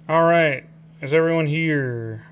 All right. Is everyone here?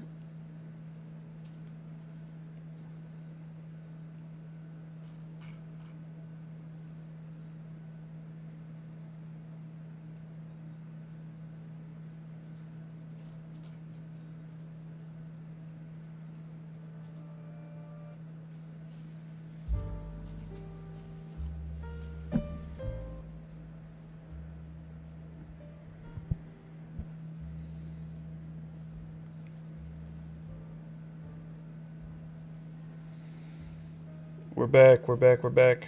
We're back. We're back. We're back.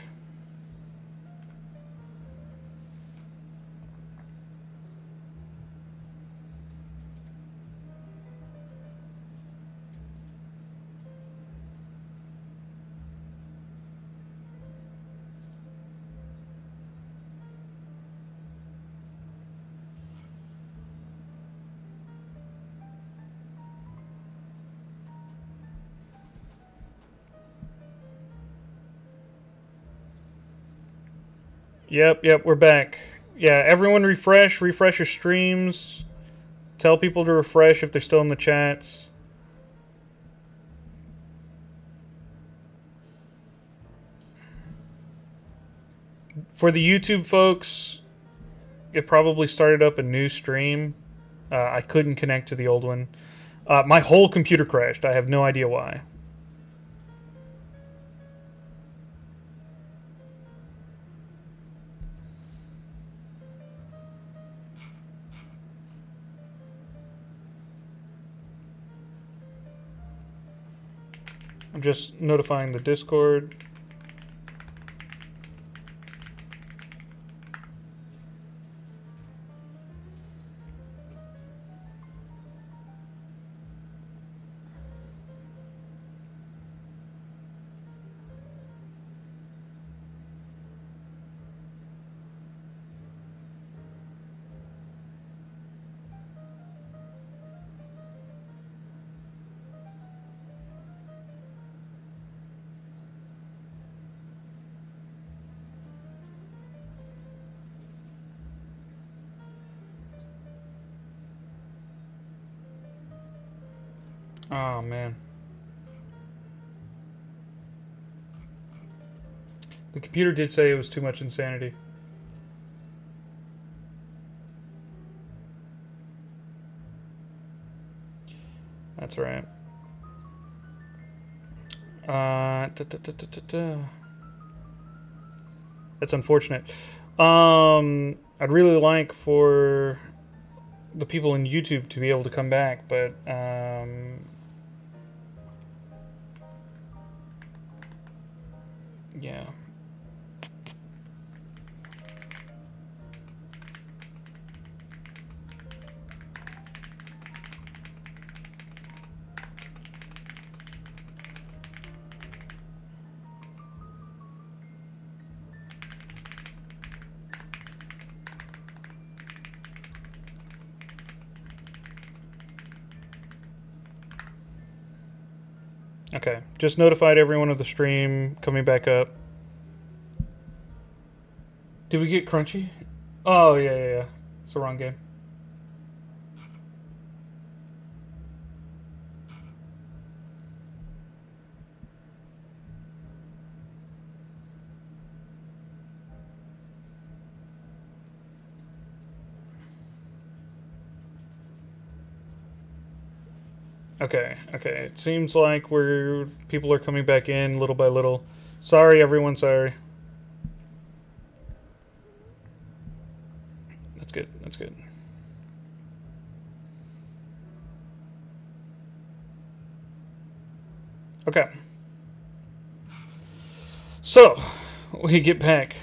Yep, we're back. Yeah, everyone refresh your streams. Tell people to refresh if they're still in the chats. For the YouTube folks, it probably started up a new stream. I couldn't connect to the old one. My whole computer crashed. I have no idea why. I'm just notifying the Discord. Oh, man. The computer did say it was too much insanity. That's right. That's unfortunate. I'd really like for the people in YouTube to be able to come back, but yeah. Okay, just notified everyone of the stream coming back up. Did we get Crunchy? Oh, yeah. It's the wrong game. Okay. It seems like people are coming back in little by little. Sorry, everyone. Sorry. That's good. Okay. So, we get back.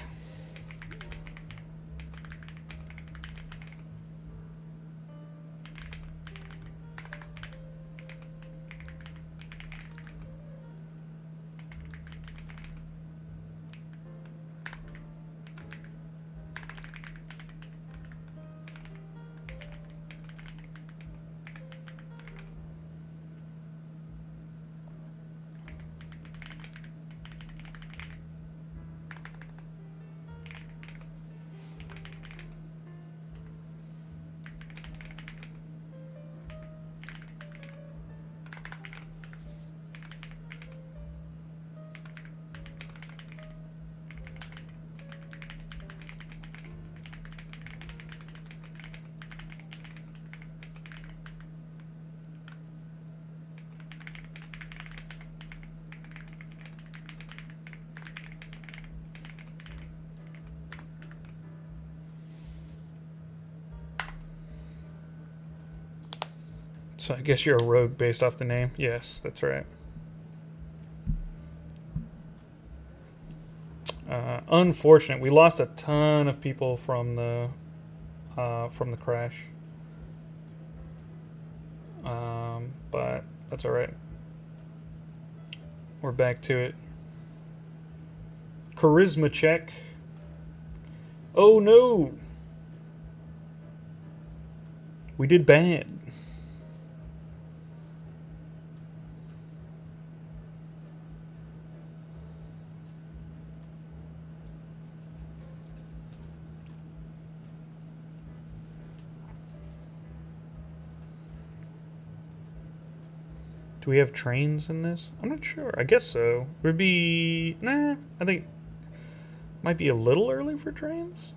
So I guess you're a rogue based off the name. Yes, that's right. Unfortunate. We lost a ton of people from the crash. But that's all right. We're back to it. Charisma check. Oh no! We did bad. Do we have trains in this? I'm not sure. I guess so. Would be... Nah, I think... Might be a little early for trains?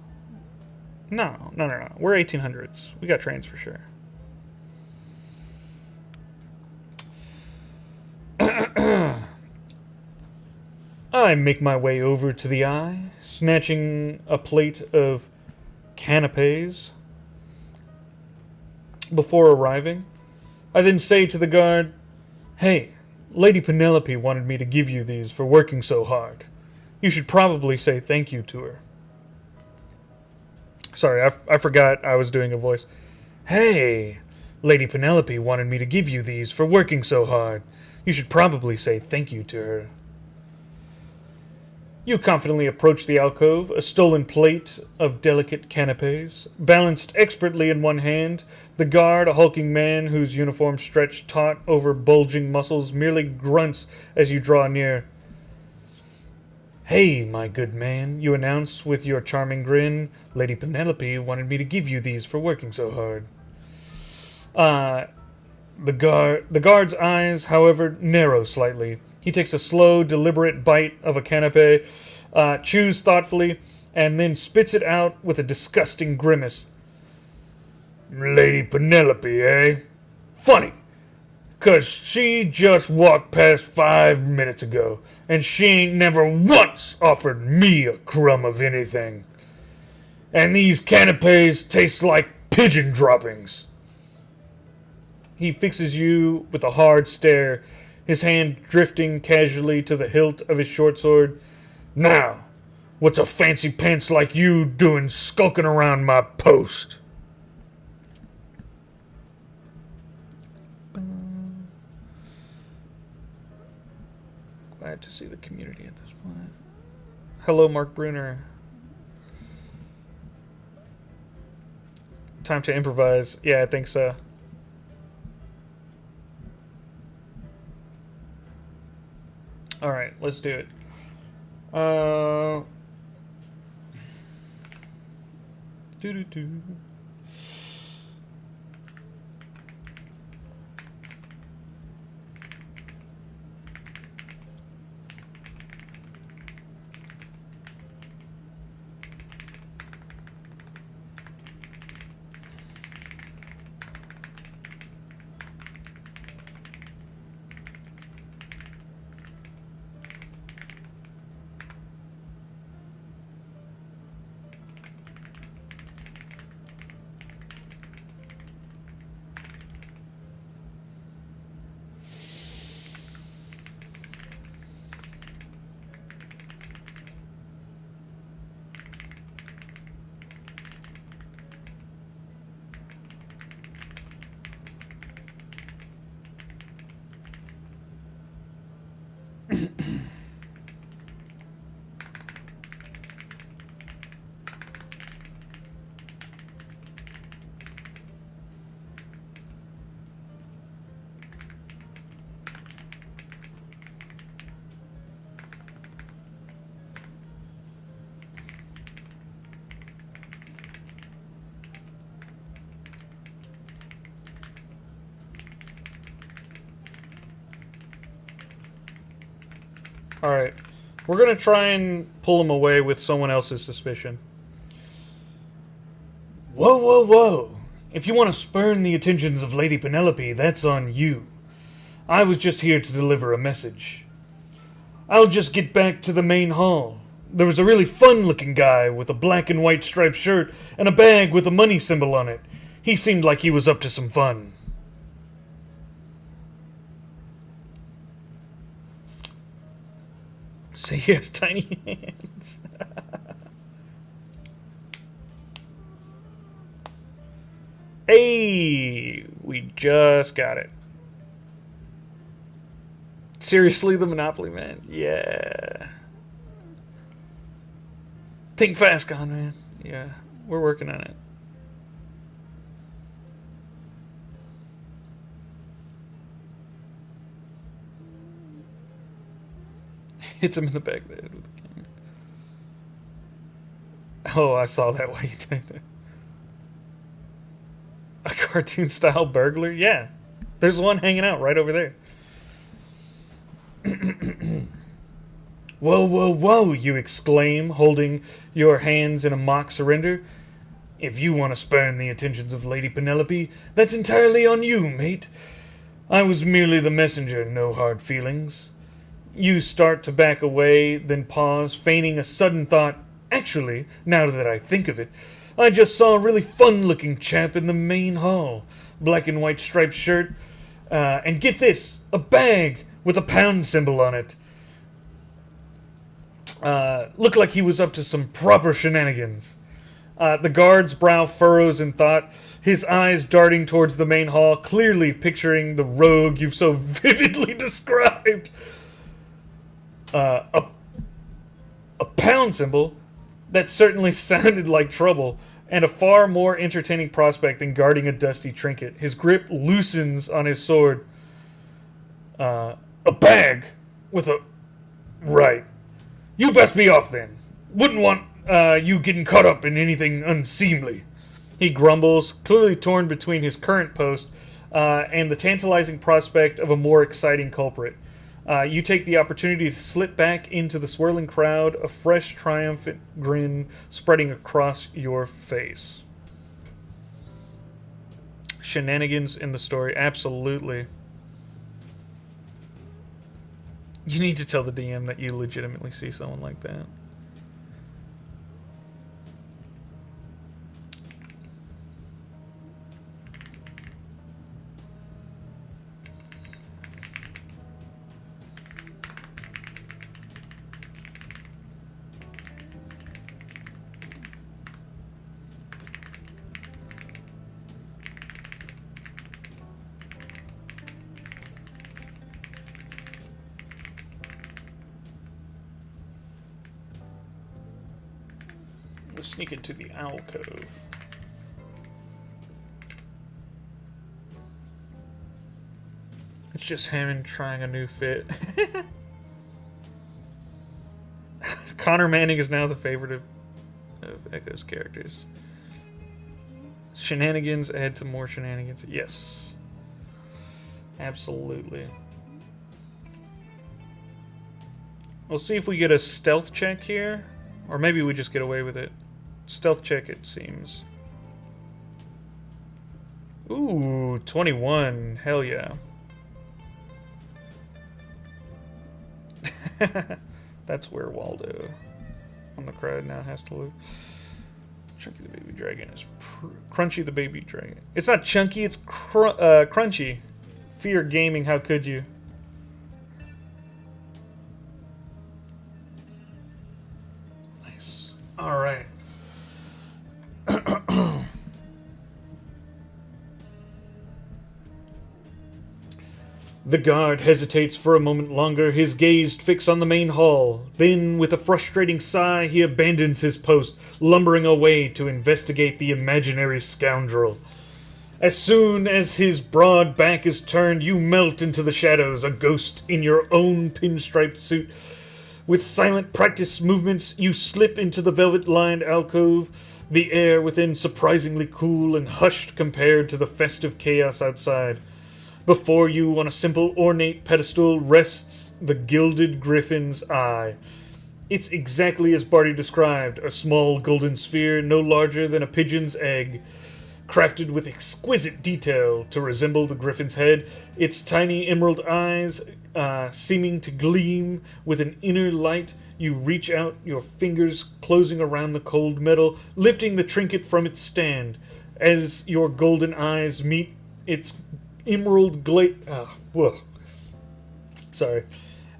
No. We're 1800s. We got trains for sure. I make my way over to the eye, snatching a plate of canapes before arriving. I then say to the guard, "Hey, Lady Penelope wanted me to give you these for working so hard. You should probably say thank you to her." Sorry, I forgot I was doing a voice. "Hey, Lady Penelope wanted me to give you these for working so hard. You should probably say thank you to her." You confidently approach the alcove, a stolen plate of delicate canapes, balanced expertly in one hand. The guard, a hulking man whose uniform stretched taut over bulging muscles, merely grunts as you draw near. "Hey, my good man," you announce with your charming grin. "Lady Penelope wanted me to give you these for working so hard." The guard's eyes, however, narrow slightly. He takes a slow, deliberate bite of a canapé, chews thoughtfully, and then spits it out with a disgusting grimace. "Lady Penelope, eh? Funny, 'cause she just walked past 5 minutes ago, and she ain't never once offered me a crumb of anything. And these canapés taste like pigeon droppings." He fixes you with a hard stare, his hand drifting casually to the hilt of his short sword. "Now, what's a fancy pants like you doing skulking around my post?" Glad to see the community at this point. Hello, Mark Bruner. Time to improvise. Yeah, I think so. Alright, let's do it. Do. Alright. We're going to try and pull him away with someone else's suspicion. Whoa. If you want to spurn the attentions of Lady Penelope, that's on you. I was just here to deliver a message. I'll just get back to the main hall. There was a really fun-looking guy with a black and white striped shirt and a bag with a money symbol on it. He seemed like he was up to some fun. So he has tiny hands. Hey, we just got it. Seriously, the Monopoly man? Yeah. Think fast, Con, man. Yeah, we're working on it. Hits him in the back of the head with a can. Oh, I saw that while you typed it. A cartoon-style burglar? Yeah. There's one hanging out right over there. Whoa, whoa, whoa, you exclaim, holding your hands in a mock surrender. If you want to spurn the attentions of Lady Penelope, that's entirely on you, mate. I was merely the messenger, no hard feelings. You start to back away, then pause, feigning a sudden thought. Actually, now that I think of it, I just saw a really fun-looking chap in the main hall. Black and white striped shirt, and get this, a bag with a pound symbol on it. Looked like he was up to some proper shenanigans. The guard's brow furrows in thought, his eyes darting towards the main hall, clearly picturing the rogue you've so vividly described. A pound symbol? That certainly sounded like trouble, and a far more entertaining prospect than guarding a dusty trinket. His grip loosens on his sword. A bag with a... Right. You best be off then. Wouldn't want you getting caught up in anything unseemly. He grumbles, clearly torn between his current post and the tantalizing prospect of a more exciting culprit. You take the opportunity to slip back into the swirling crowd, a fresh, triumphant grin spreading across your face. Shenanigans in the story, absolutely. You need to tell the DM that you legitimately see someone like that. We'll sneak into the alcove. It's just Hammond trying a new fit. Connor Manning is now the favorite of Echo's characters. Shenanigans add to more shenanigans. Yes. Absolutely. We'll see if we get a stealth check here. Or maybe we just get away with it. Stealth check, it seems. Ooh, 21. Hell yeah. That's where Waldo on the crowd now has to look. Chunky the baby dragon is Crunchy the baby dragon. It's not chunky, it's crunchy. Fear gaming, how could you? Nice. All right. The guard hesitates for a moment longer, his gaze fixed on the main hall. Then, with a frustrating sigh, he abandons his post, lumbering away to investigate the imaginary scoundrel. As soon as his broad back is turned, you melt into the shadows, a ghost in your own pinstriped suit. With silent practice movements, you slip into the velvet-lined alcove, the air within surprisingly cool and hushed compared to the festive chaos outside. Before you, on a simple ornate pedestal, rests the gilded griffin's eye. It's exactly as Barty described, a small golden sphere no larger than a pigeon's egg, crafted with exquisite detail to resemble the griffin's head, its tiny emerald eyes seeming to gleam with an inner light. You reach out, your fingers closing around the cold metal, lifting the trinket from its stand. As your golden eyes meet its emerald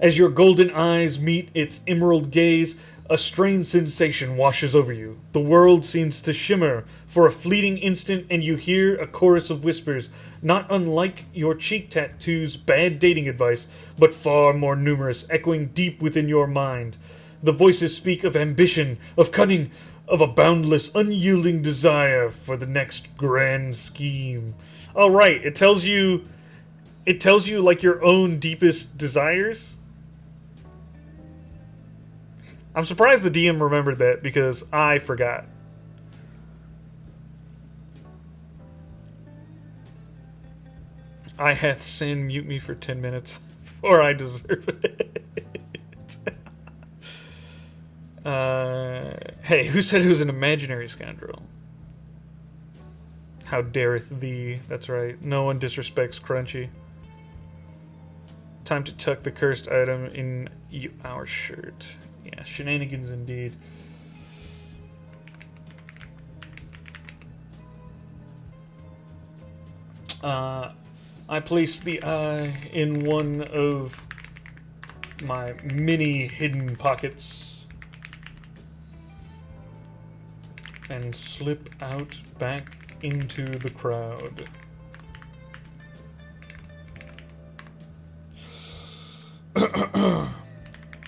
As your golden eyes meet its emerald gaze, a strange sensation washes over you. The world seems to shimmer for a fleeting instant, and you hear a chorus of whispers, not unlike your cheek tattoo's bad dating advice, but far more numerous, echoing deep within your mind. The voices speak of ambition, of cunning, of a boundless, unyielding desire for the next grand scheme. All right, it tells you like your own deepest desires. I'm surprised the DM remembered that because I forgot. I hath sin mute me for 10 minutes, for I deserve it. Hey, who said it was an imaginary scoundrel? How dareth thee? That's right. No one disrespects Crunchy. Time to tuck the cursed item in our shirt. Yeah, shenanigans indeed. I place the eye in one of my many hidden pockets and slip out back into the crowd.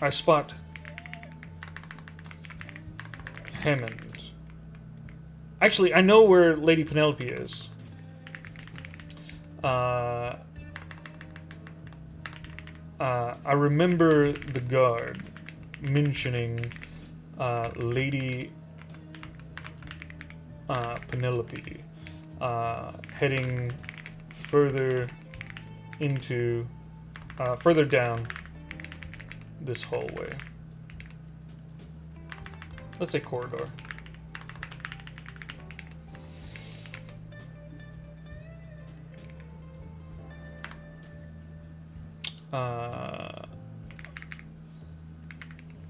I spot Hammond. Actually, I know where Lady Penelope is. I remember the guard mentioning Lady Penelope heading further into further down this hallway. Let's say corridor.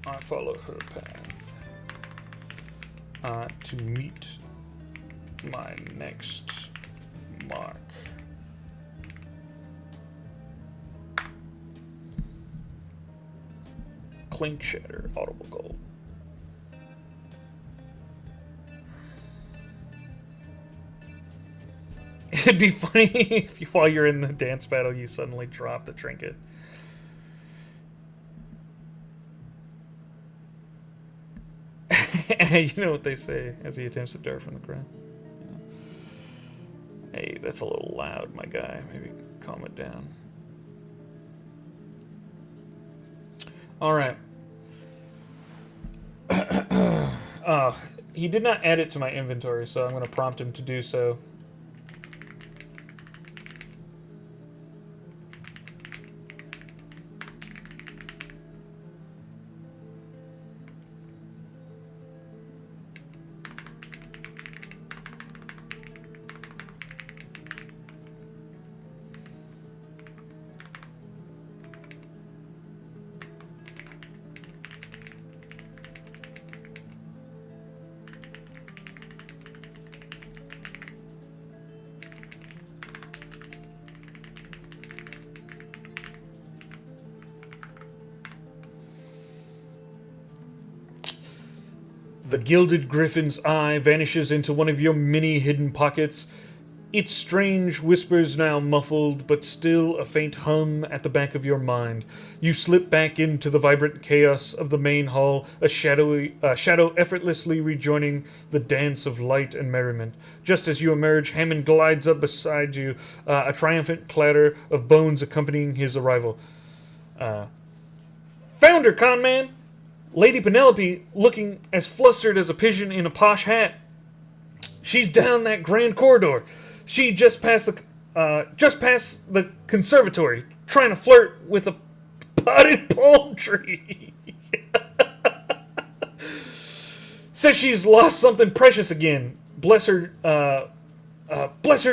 I follow her path to meet my next mark. Clink, shatter, audible gold. It'd be funny if while you're in the dance battle you suddenly drop the trinket. You know what they say as he attempts to dart from the ground. Yeah. Hey, that's a little loud, my guy. Maybe calm it down. Alright. He did not add it to my inventory, so I'm going to prompt him to do so. The gilded griffin's eye vanishes into one of your many hidden pockets, its strange whispers now muffled, but still a faint hum at the back of your mind. You slip back into the vibrant chaos of the main hall, a shadow effortlessly rejoining the dance of light and merriment. Just as you emerge, Hammond glides up beside you, a triumphant clatter of bones accompanying his arrival. Found her, conman! Lady Penelope, looking as flustered as a pigeon in a posh hat. She's down that grand corridor. She just passed the conservatory, trying to flirt with a potted palm tree. Says she's lost something precious again. Bless her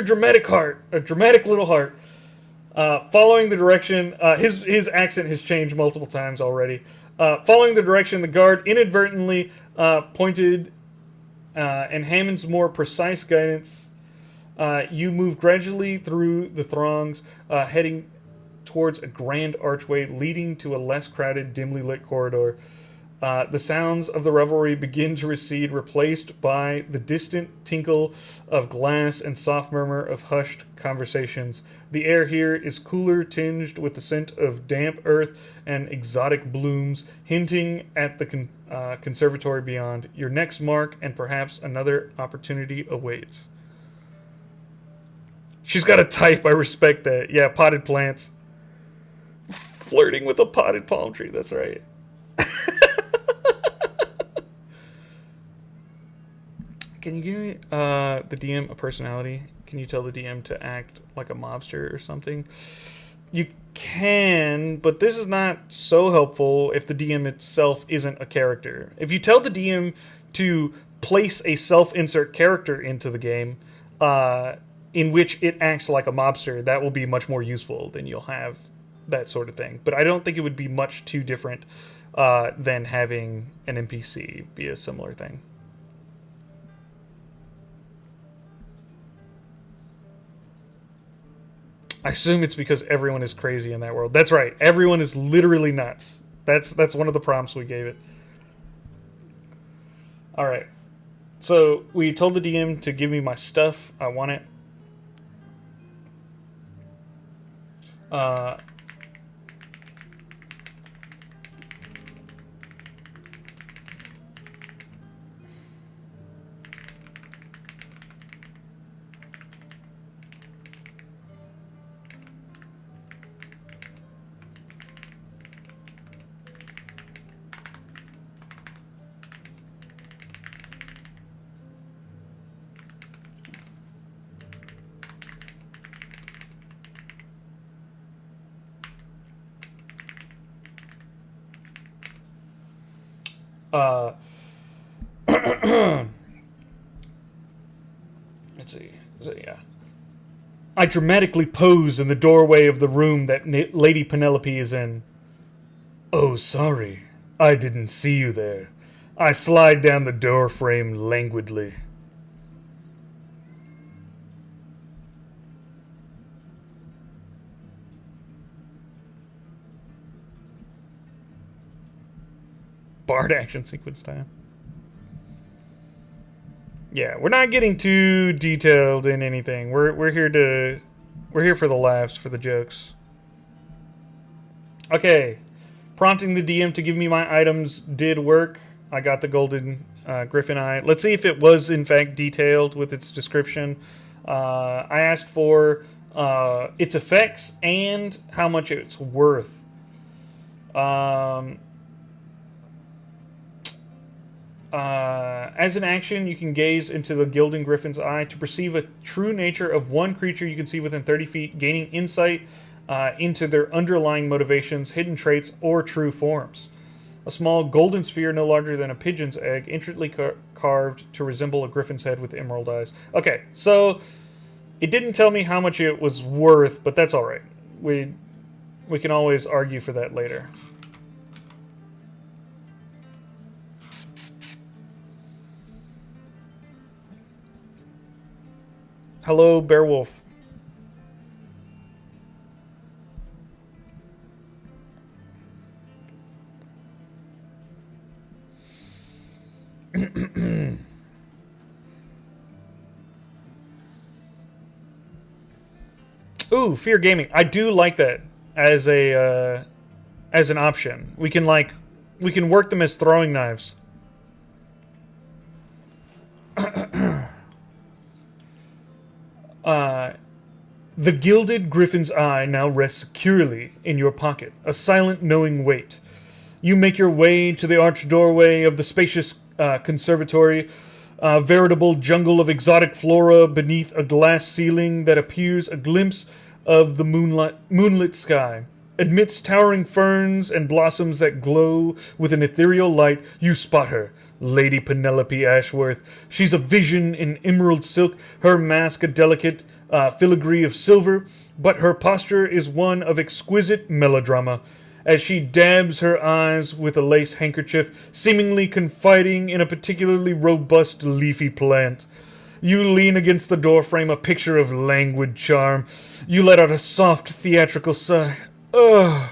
dramatic heart, a dramatic little heart. Following the direction, his accent has changed multiple times already. Following the direction, the guard inadvertently pointed, and Hammond's more precise guidance, you move gradually through the throngs, heading towards a grand archway leading to a less crowded, dimly lit corridor. The sounds of the revelry begin to recede, replaced by the distant tinkle of glass and soft murmur of hushed conversations. The air here is cooler, tinged with the scent of damp earth and exotic blooms, hinting at the conservatory beyond. Your next mark and perhaps another opportunity awaits. She's got a type, I respect that. Yeah, potted plants. Flirting with a potted palm tree, that's right. Can you give me the DM a personality? Can you tell the DM to act like a mobster or something? You can, but this is not so helpful if the DM itself isn't a character. If you tell the DM to place a self-insert character into the game, in which it acts like a mobster, that will be much more useful than you'll have that sort of thing. But I don't think it would be much too different than having an NPC be a similar thing. I assume it's because everyone is crazy in that world. That's right. Everyone is literally nuts. That's one of the prompts we gave it. All right. So we told the DM to give me my stuff. I want it. Let's see. Yeah. I dramatically pose in the doorway of the room that Lady Penelope is in. Oh, sorry. I didn't see you there. I slide down the door frame languidly. Bard action sequence time. Yeah, we're not getting too detailed in anything. We're here for the laughs, for the jokes. Okay, prompting the DM to give me my items did work. I got the golden griffin eye. Let's see if it was in fact detailed with its description. I asked for its effects and how much it's worth. As an action, you can gaze into the Gilded Griffin's eye to perceive a true nature of one creature you can see within 30 feet, gaining insight into their underlying motivations, hidden traits, or true forms. A small golden sphere no larger than a pigeon's egg, intricately carved to resemble a griffin's head with emerald eyes. Okay, so it didn't tell me how much it was worth, but that's alright. We can always argue for that later. Hello, Beowulf. Ooh, Fear Gaming. I do like that as a as an option. We can work them as throwing knives. The Gilded Griffin's eye now rests securely in your pocket, a silent, knowing weight. You make your way to the arched doorway of the spacious conservatory, a veritable jungle of exotic flora beneath a glass ceiling that appears a glimpse of the moonlit sky. Amidst towering ferns and blossoms that glow with an ethereal light, you spot her. Lady Penelope Ashworth. She's a vision in emerald silk, her mask a delicate filigree of silver, but her posture is one of exquisite melodrama. As she dabs her eyes with a lace handkerchief, seemingly confiding in a particularly robust leafy plant. You lean against the doorframe, a picture of languid charm. You let out a soft theatrical sigh. Ugh.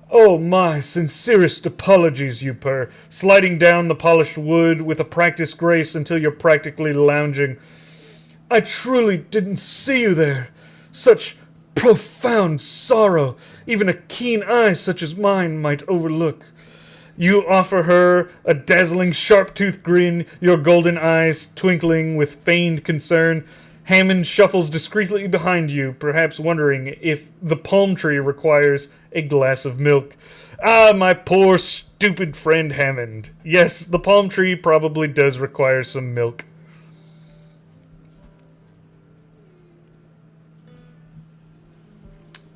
Oh, my sincerest apologies, you purr, sliding down the polished wood with a practiced grace until you're practically lounging. I truly didn't see you there. Such profound sorrow, even a keen eye such as mine might overlook. You offer her a dazzling sharp-toothed grin, your golden eyes twinkling with feigned concern. Hammond shuffles discreetly behind you, perhaps wondering if the palm tree requires a glass of milk. Ah, my poor, stupid friend Hammond. Yes, the palm tree probably does require some milk.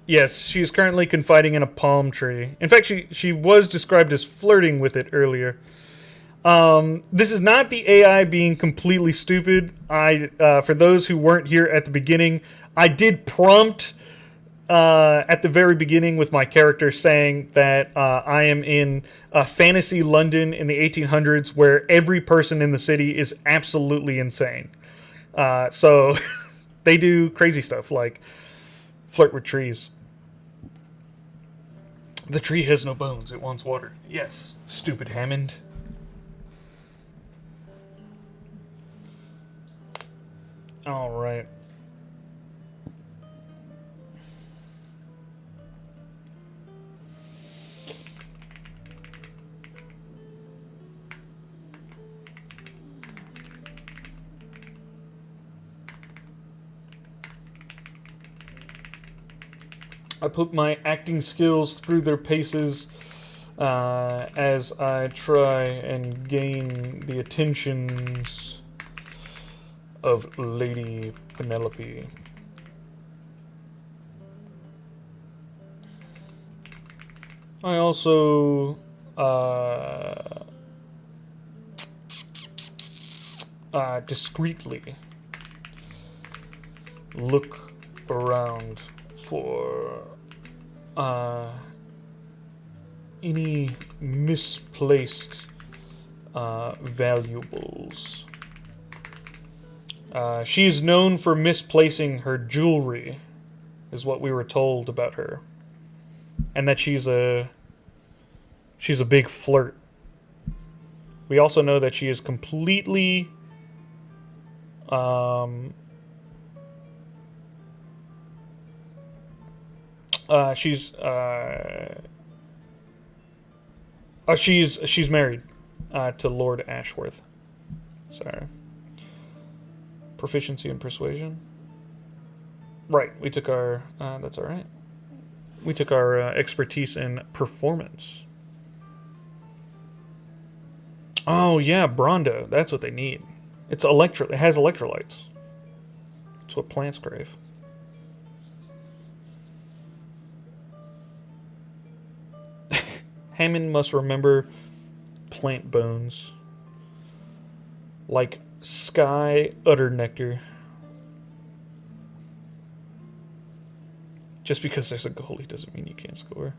Yes, she is currently confiding in a palm tree. In fact, she was described as flirting with it earlier. This is not the AI being completely stupid. For those who weren't here at the beginning, I did prompt at the very beginning with my character saying that I am in fantasy London in the 1800s, where every person in the city is absolutely insane. So they do crazy stuff like flirt with trees. The tree has no bones, it wants water. Yes, stupid Hammond. Alright. I put my acting skills through their paces as I try and gain the attentions of Lady Penelope. I also discreetly look around for any misplaced valuables. She is known for misplacing her jewelry, is what we were told about her, and that she's a big flirt. We also know that she is completely she's married to Lord Ashworth. Sorry. Proficiency in persuasion. Right, we took our that's all right. We took our expertise in performance. Oh yeah, Bronda. That's what they need. It has electrolytes. That's what plants crave. Hammond must remember plant bones. Like sky udder nectar. Just because there's a goalie doesn't mean you can't score.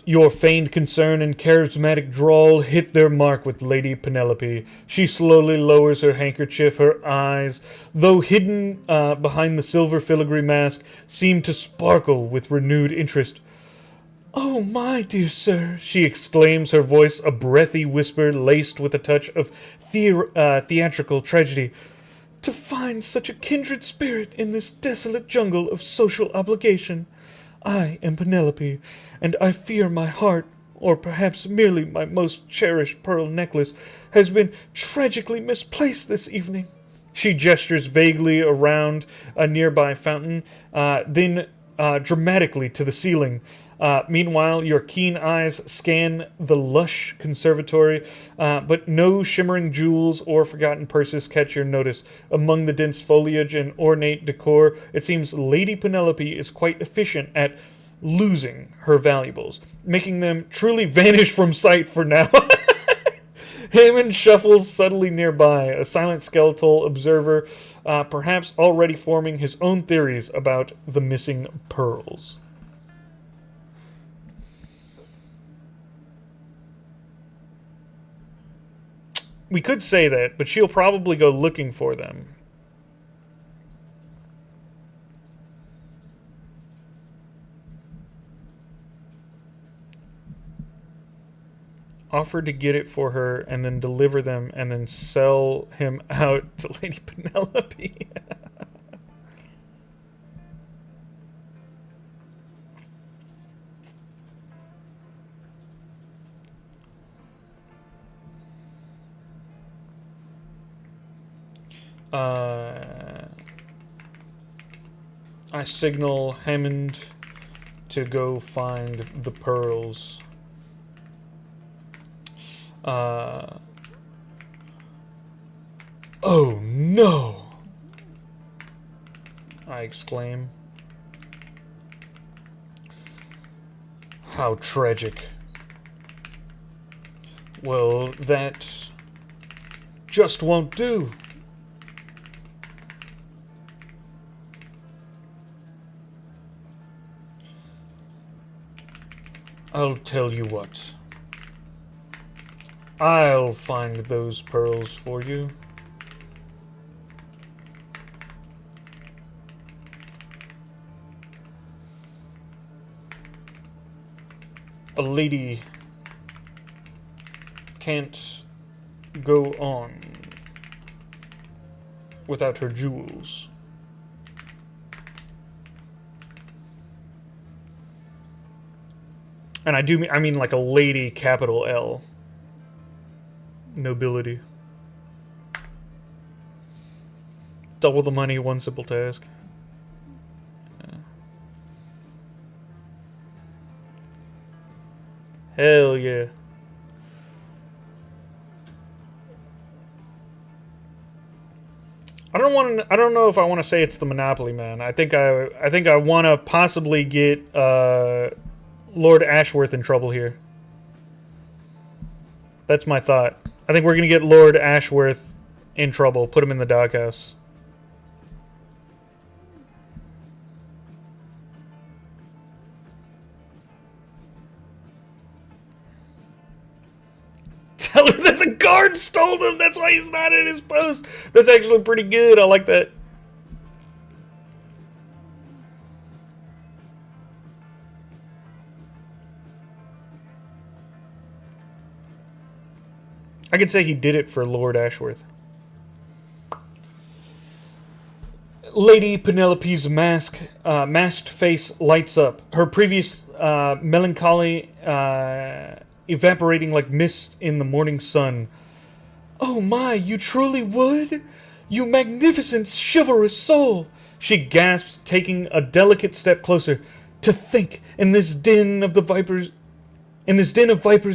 Your feigned concern and charismatic drawl hit their mark with Lady Penelope. She slowly lowers her handkerchief. Her eyes, though hidden behind the silver filigree mask, seem to sparkle with renewed interest. "Oh, my dear sir," she exclaims, her voice a breathy whisper laced with a touch of theatrical tragedy. "To find such a kindred spirit in this desolate jungle of social obligation. I am Penelope, and I fear my heart, or perhaps merely my most cherished pearl necklace, has been tragically misplaced this evening." She gestures vaguely around a nearby fountain, then dramatically to the ceiling. Meanwhile, your keen eyes scan the lush conservatory, but no shimmering jewels or forgotten purses catch your notice. Among the dense foliage and ornate decor, it seems Lady Penelope is quite efficient at losing her valuables, making them truly vanish from sight for now. Hammond shuffles subtly nearby, a silent skeletal observer, perhaps already forming his own theories about the missing pearls. We could say that, but she'll probably go looking for them. Offer to get it for her and then deliver them and then sell him out to Lady Penelope. I signal Hammond to go find the pearls. Oh no! I exclaim. How tragic. Well, that just won't do. I'll tell you what. I'll find those pearls for you. A lady can't go on without her jewels. And I mean like a lady, capital L. Nobility. Double the money, one simple task. Hell yeah. I don't know if I want to say it's the Monopoly Man. I think I want to possibly get Lord Ashworth in trouble here. That's my thought. I think we're going to get Lord Ashworth in trouble. Put him in the doghouse. Tell her that the guard stole them. That's why he's not in his post. That's actually pretty good. I like that. I could say he did it for Lord Ashworth. Lady Penelope's masked face lights up. Her previous melancholy evaporating like mist in the morning sun. Oh my, you truly would? You magnificent, chivalrous soul! She gasps, taking a delicate step closer. To think, in this den of vipers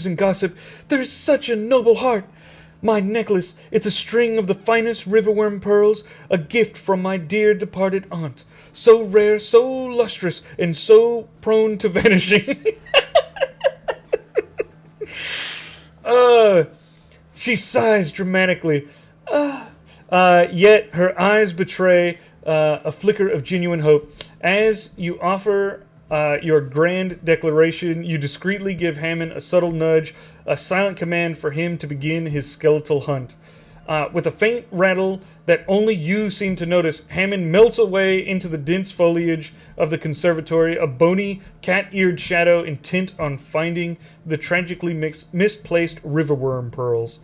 and gossip, there is such a noble heart. My necklace, it's a string of the finest riverworm pearls, a gift from my dear departed aunt. So rare, so lustrous, and so prone to vanishing. She sighs dramatically. Yet her eyes betray a flicker of genuine hope. As you offer your grand declaration, you discreetly give Hammond a subtle nudge, a silent command for him to begin his skeletal hunt. With a faint rattle that only you seem to notice, Hammond melts away into the dense foliage of the conservatory, a bony, cat-eared shadow intent on finding the tragically misplaced riverworm pearls.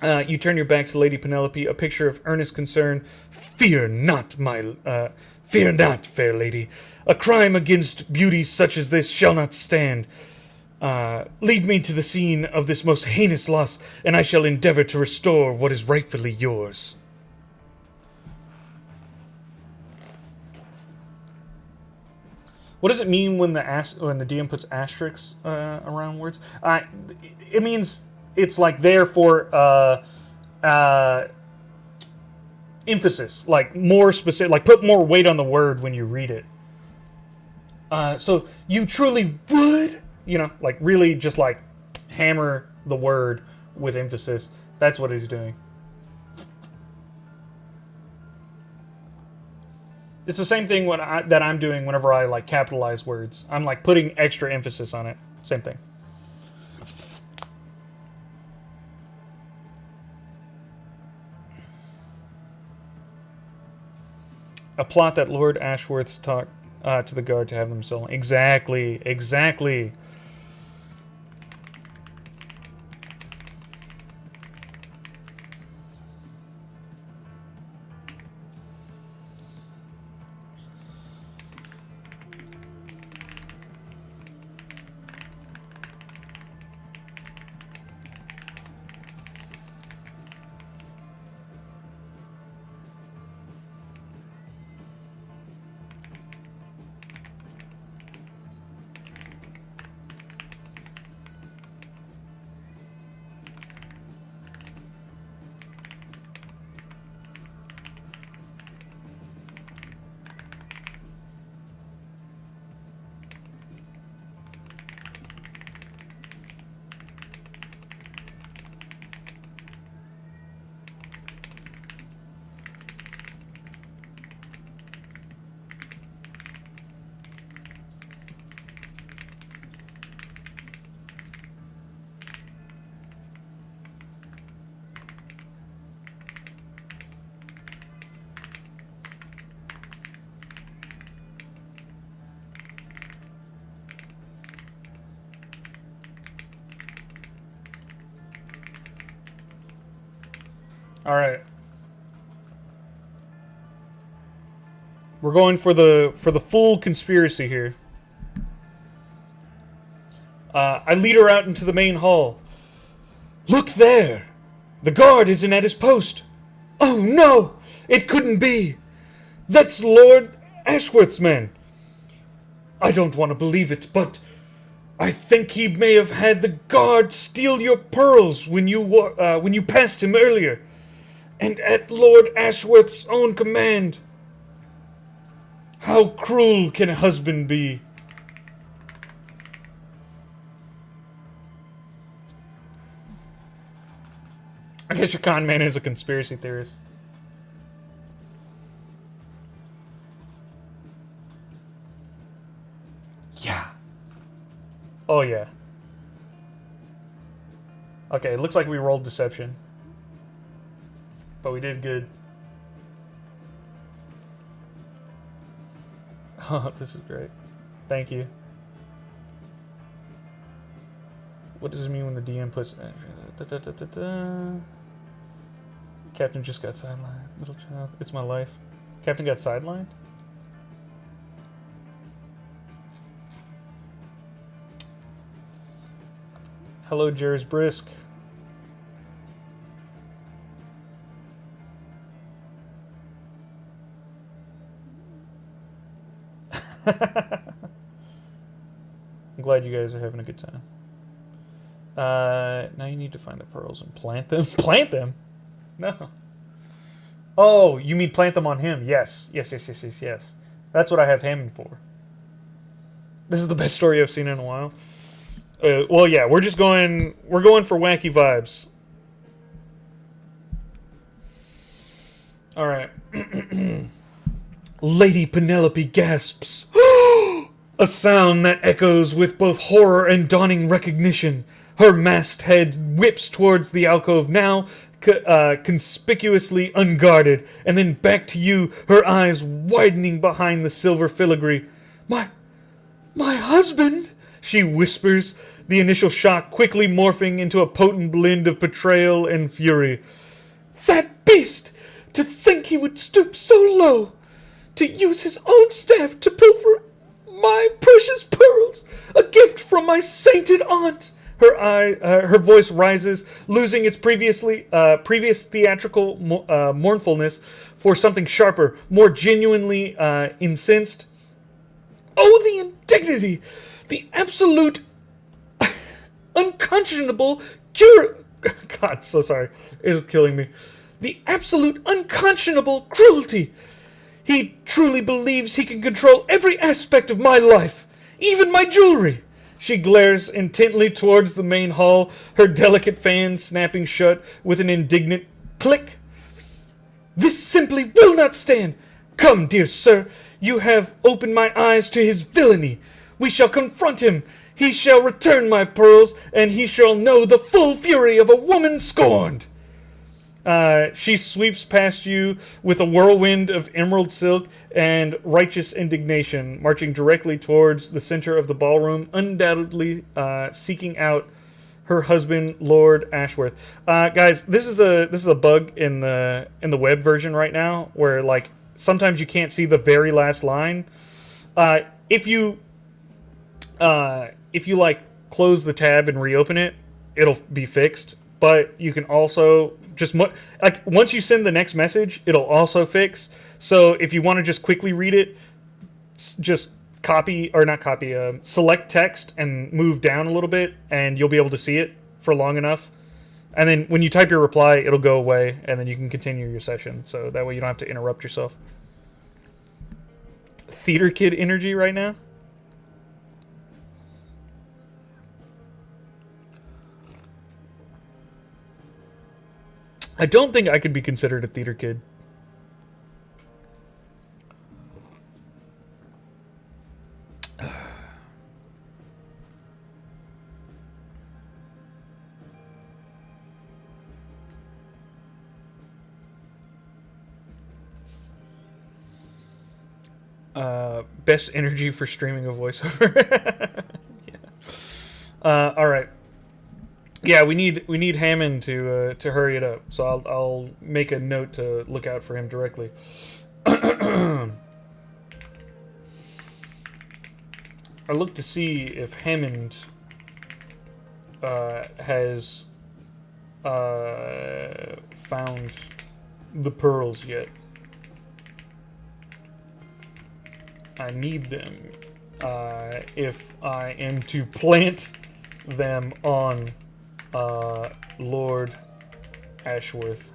You turn your back to Lady Penelope, a picture of earnest concern. Fear not, fair lady. A crime against beauty such as this shall not stand. Lead me to the scene of this most heinous loss, and I shall endeavor to restore what is rightfully yours. What does it mean when the DM puts asterisks around words? It means it's like there for emphasis, like more specific, like put more weight on the word when you read it. So you truly would, like really just like hammer the word with emphasis. That's what he's doing. It's the same thing that I'm doing whenever I like capitalize words. I'm like putting extra emphasis on it. Same thing. A plot that Lord Ashworth's talked to the guard to have them stolen. Exactly. Exactly. All right. We're going for the full conspiracy here. I lead her out into the main hall. Look there! The guard isn't at his post. Oh no! It couldn't be! That's Lord Ashworth's men. I don't want to believe it, but I think he may have had the guard steal your pearls when you passed him earlier, and at Lord Ashworth's own command. How cruel can a husband be? I guess your con man is a conspiracy theorist. Yeah. Oh, yeah. Okay, it looks like we rolled deception. But we did good. Oh, this is great. Thank you. What does it mean when the DM puts... Captain just got sidelined. Little child. It's my life. Captain got sidelined? Hello, Jerry's Brisk. I'm glad you guys are having a good time. Now you need to find the pearls and plant them. Plant them? No. Oh, you mean plant them on him? Yes. Yes. That's what I have Hammond for. This is the best story I've seen in a while. Well, yeah, we're going for wacky vibes. All right. Lady Penelope gasps. A sound that echoes with both horror and dawning recognition. Her masked head whips towards the alcove, now conspicuously unguarded, and then back to you, her eyes widening behind the silver filigree. My husband, she whispers, the initial shock quickly morphing into a potent blend of betrayal and fury. That beast! To think he would stoop so low! To use his own staff to pilfer my precious pearls! A gift from my sainted aunt! Her voice rises, losing its previous theatrical mournfulness for something sharper, more genuinely incensed. Oh, the indignity! The absolute unconscionable God, so sorry. It's killing me. The absolute unconscionable cruelty! He truly believes he can control every aspect of my life, even my jewelry. She glares intently towards the main hall, her delicate fan snapping shut with an indignant click. This simply will not stand. Come, dear sir, you have opened my eyes to his villainy. We shall confront him. He shall return my pearls, and he shall know the full fury of a woman scorned. She sweeps past you with a whirlwind of emerald silk and righteous indignation, marching directly towards the center of the ballroom, undoubtedly seeking out her husband, Lord Ashworth. Guys, this is a bug in the web version right now, where like sometimes you can't see the very last line. If you like close the tab and reopen it, it'll be fixed. But you can also just like once you send the next message, it'll also fix. So if you want to just quickly read it, just copy or not copy, select text and move down a little bit, and you'll be able to see it for long enough. And then when you type your reply, it'll go away, and then you can continue your session. So that way you don't have to interrupt yourself. Theater kid energy right now. I don't think I could be considered a theater kid. Best energy for streaming a voiceover. Yeah. All right. Yeah, we need Hammond to hurry it up. So I'll make a note to look out for him directly. I look to see if Hammond has found the pearls yet. I need them if I am to plant them on Lord Ashworth.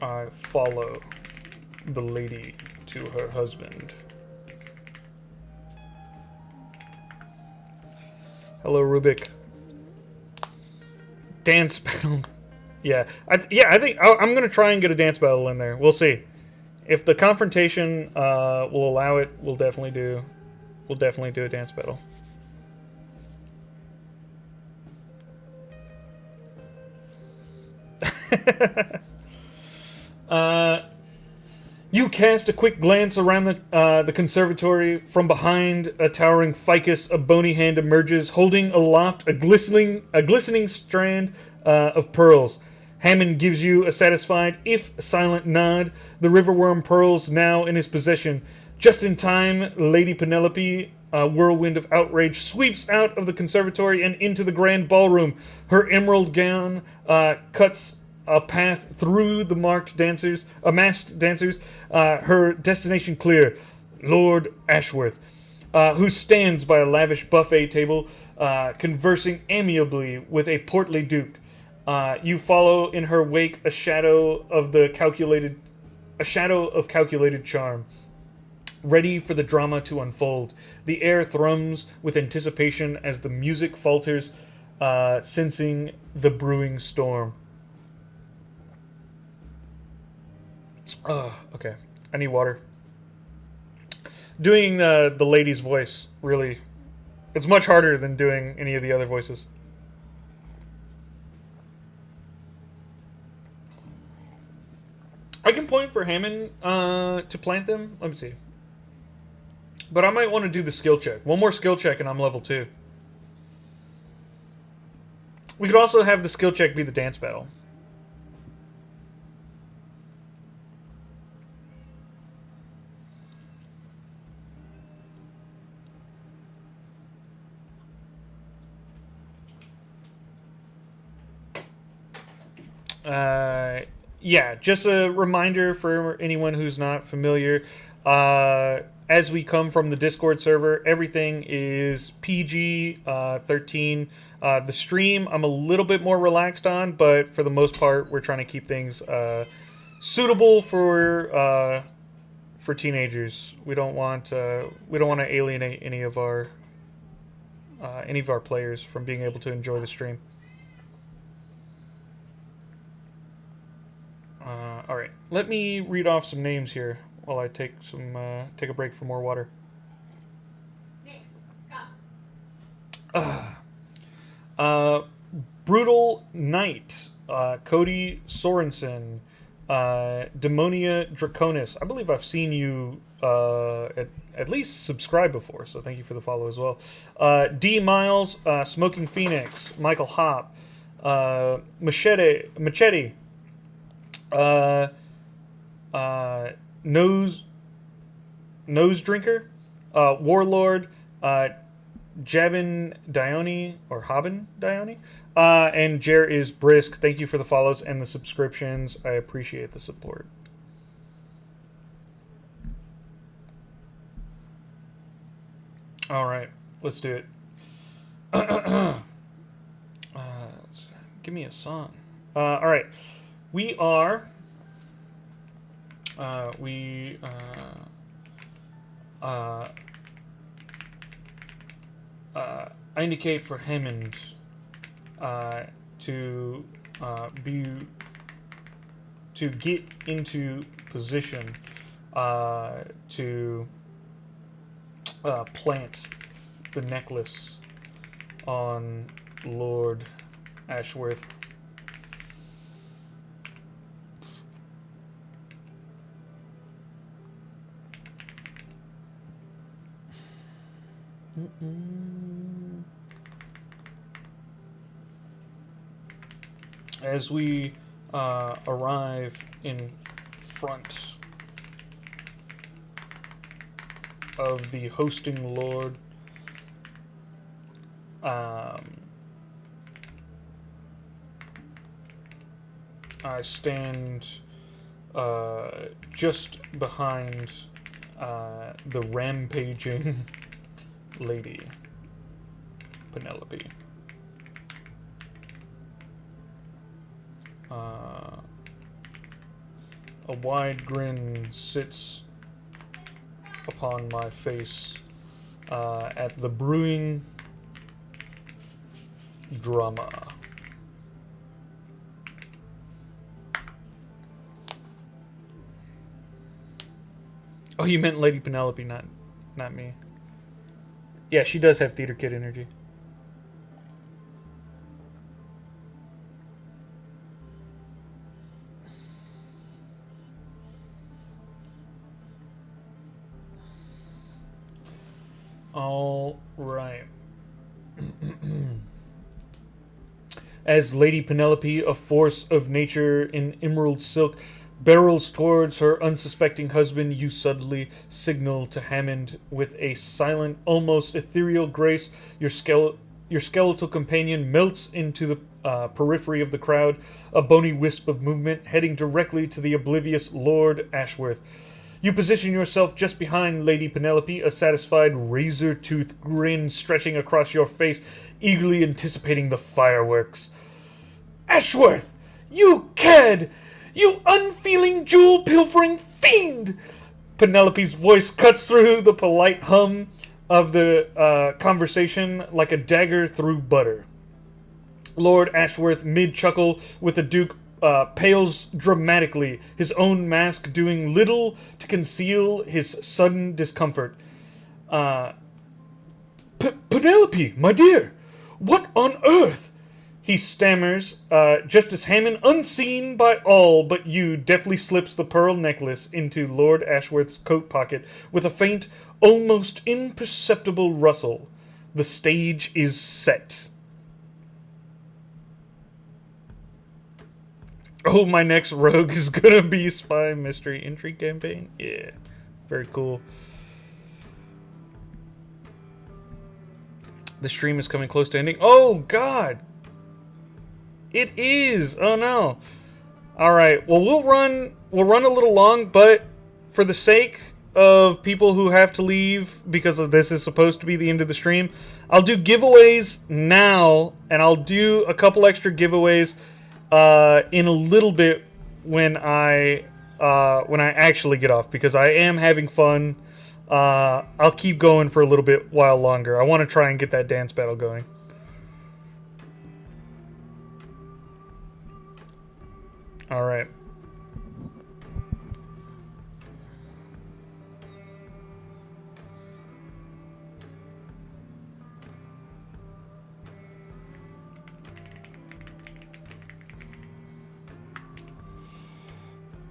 I follow the lady to her husband. Hello, Rubik. Dance battle. Yeah, I think I'm gonna try and get a dance battle in there. We'll see. If the confrontation will allow it, we'll definitely do a dance battle. You cast a quick glance around the conservatory. From behind a towering ficus, a bony hand emerges, holding aloft a glistening strand of pearls. Hammond gives you a satisfied, if silent, nod. The riverworm pearls now in his possession. Just in time, Lady Penelope, a whirlwind of outrage, sweeps out of the conservatory and into the grand ballroom. Her emerald gown cuts a path through the masked dancers. Her destination clear, Lord Ashworth, who stands by a lavish buffet table, conversing amiably with a portly duke. You follow in her wake a shadow of calculated charm, ready for the drama to unfold. The air thrums with anticipation as the music falters, sensing the brewing storm. Okay. I need water. Doing the lady's voice, really, it's much harder than doing any of the other voices. I can point for Hammond to plant them. Let me see. But I might want to do the skill check. One more skill check and I'm level 2. We could also have the skill check be the dance battle. Yeah, just a reminder for anyone who's not familiar. As we come from the Discord server, everything is PG 13. The stream, I'm a little bit more relaxed on, but for the most part, we're trying to keep things suitable for teenagers. We don't want to alienate any of our players from being able to enjoy the stream. All right, let me read off some names here while I take a break for more water. Brutal Knight, Cody Sorensen, Demonia Draconis. I believe I've seen you at least subscribe before, so thank you for the follow as well. D Miles, Smoking Phoenix, Michael Hop, Machete, uh, Nose Drinker, Warlord, Jabin Dione or Haben Dione, and Jer is Brisk. Thank you for the follows and the subscriptions. I appreciate the support. All right, let's do it. Give me a song. All right, we are. I indicate for Hammond to get into position to plant the necklace on Lord Ashworth. As we arrive in front of the hosting lord, I stand just behind the rampaging lady Penelope. A wide grin sits upon my face at the brewing drama. Oh, you meant Lady Penelope, not me. Yeah, she does have theater kid energy. All right. As Lady Penelope, a force of nature in emerald silk, barrels towards her unsuspecting husband, you suddenly signal to Hammond with a silent, almost ethereal grace. Your skeletal companion melts into the periphery of the crowd, a bony wisp of movement, heading directly to the oblivious Lord Ashworth. You position yourself just behind Lady Penelope, a satisfied razor-toothed grin stretching across your face, eagerly anticipating the fireworks. Ashworth! You cad! You unfeeling jewel-pilfering fiend! Penelope's voice cuts through the polite hum of the conversation like a dagger through butter. Lord Ashworth, mid-chuckle with the Duke, pales dramatically, his own mask doing little to conceal his sudden discomfort. Penelope, my dear, what on earth? He stammers, just as Hammond, unseen by all but you, deftly slips the pearl necklace into Lord Ashworth's coat pocket with a faint, almost imperceptible rustle. The stage is set. Oh, my next rogue is gonna be Spy Mystery Intrigue campaign? Yeah. Very cool. The stream is coming close to ending. Oh, God! It is! Oh, no. Alright, well, we'll run a little long, but for the sake of people who have to leave because of this is supposed to be the end of the stream, I'll do giveaways now, and I'll do a couple extra giveaways in a little bit when I actually get off, because I am having fun. I'll keep going for a little bit while longer. I want to try and get that dance battle going. All right.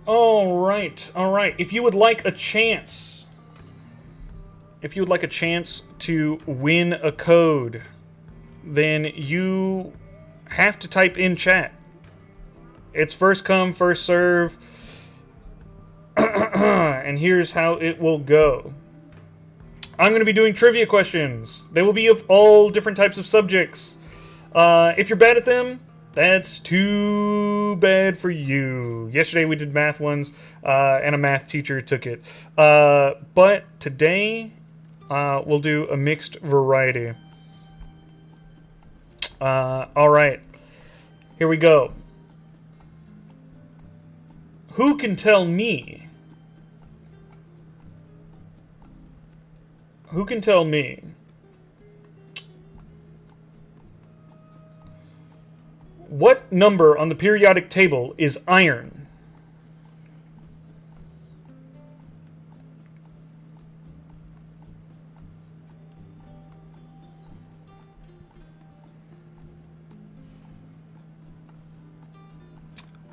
All right, all right. If you would like a chance, to win a code, then you have to type in chat. It's first come, first serve. And here's how it will go. I'm going to be doing trivia questions. They will be of all different types of subjects. If you're bad at them, that's too bad for you. Yesterday we did math ones, and a math teacher took it. But today, we'll do a mixed variety. Alright. Here we go. Who can tell me? Who can tell me what number on the periodic table is iron?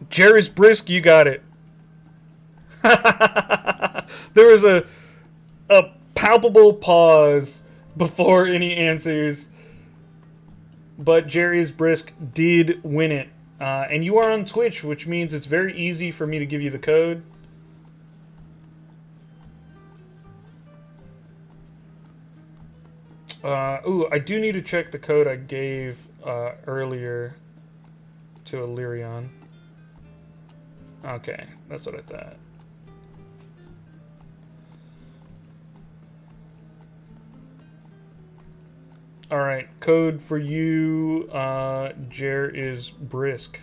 Jerry's Brisk, you got it. There was a palpable pause before any answers, but Jerry's Brisk did win it. And you are on Twitch, which means it's very easy for me to give you the code. Ooh, I do need to check the code I gave earlier to Illyrion. Okay, that's what I thought. Alright, code for you, Jer is Brisk.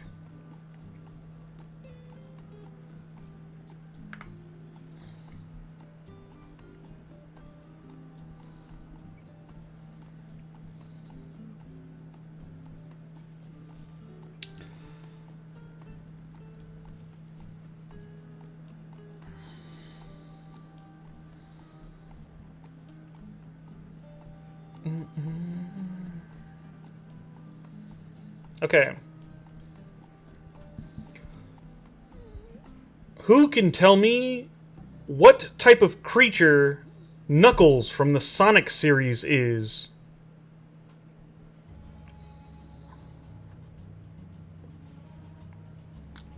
Okay. Who can tell me what type of creature Knuckles from the Sonic series is?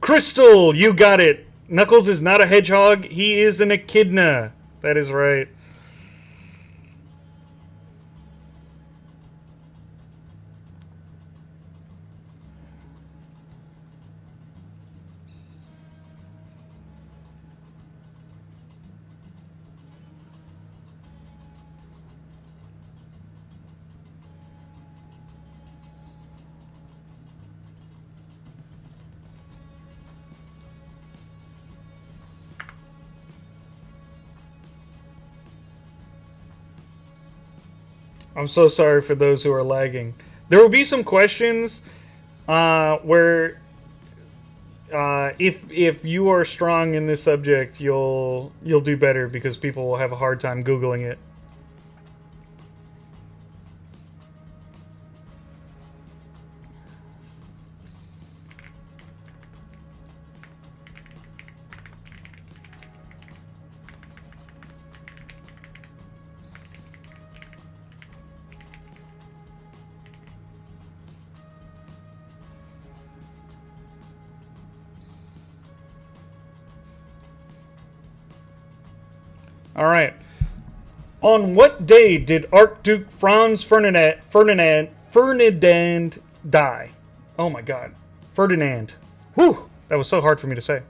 Crystal, you got it. Knuckles is not a hedgehog. He is an echidna. That is right. I'm so sorry for those who are lagging. There will be some questions where if you are strong in this subject, you'll do better because people will have a hard time Googling it. All right. On what day did Archduke Franz Ferdinand die? Oh my God, Ferdinand. Whew, that was so hard for me to say.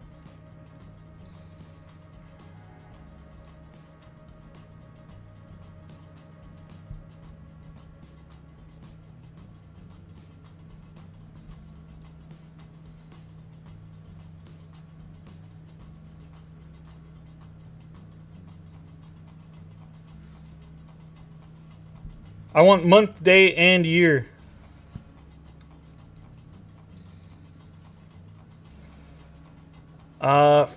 I want month, day, and year.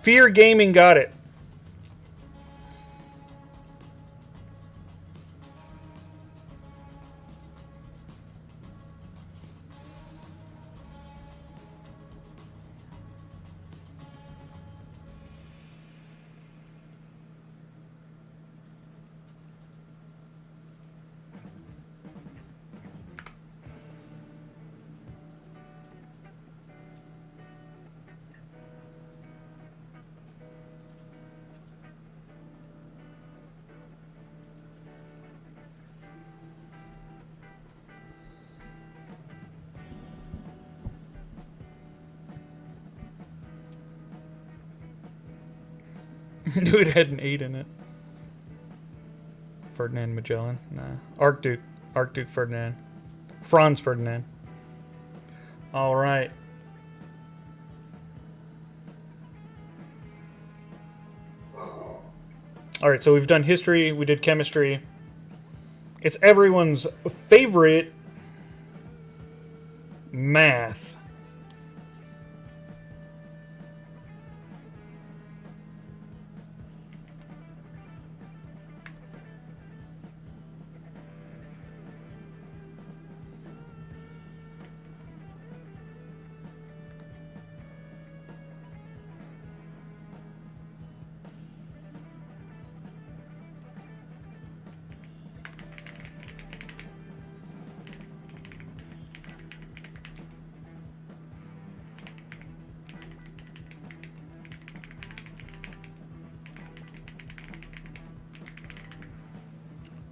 Fear Gaming got it. Knew it had an 8 in it. Ferdinand Magellan. Nah. Archduke. Archduke Ferdinand. Franz Ferdinand. Alright. Alright, so we've done history, we did chemistry. It's everyone's favorite math.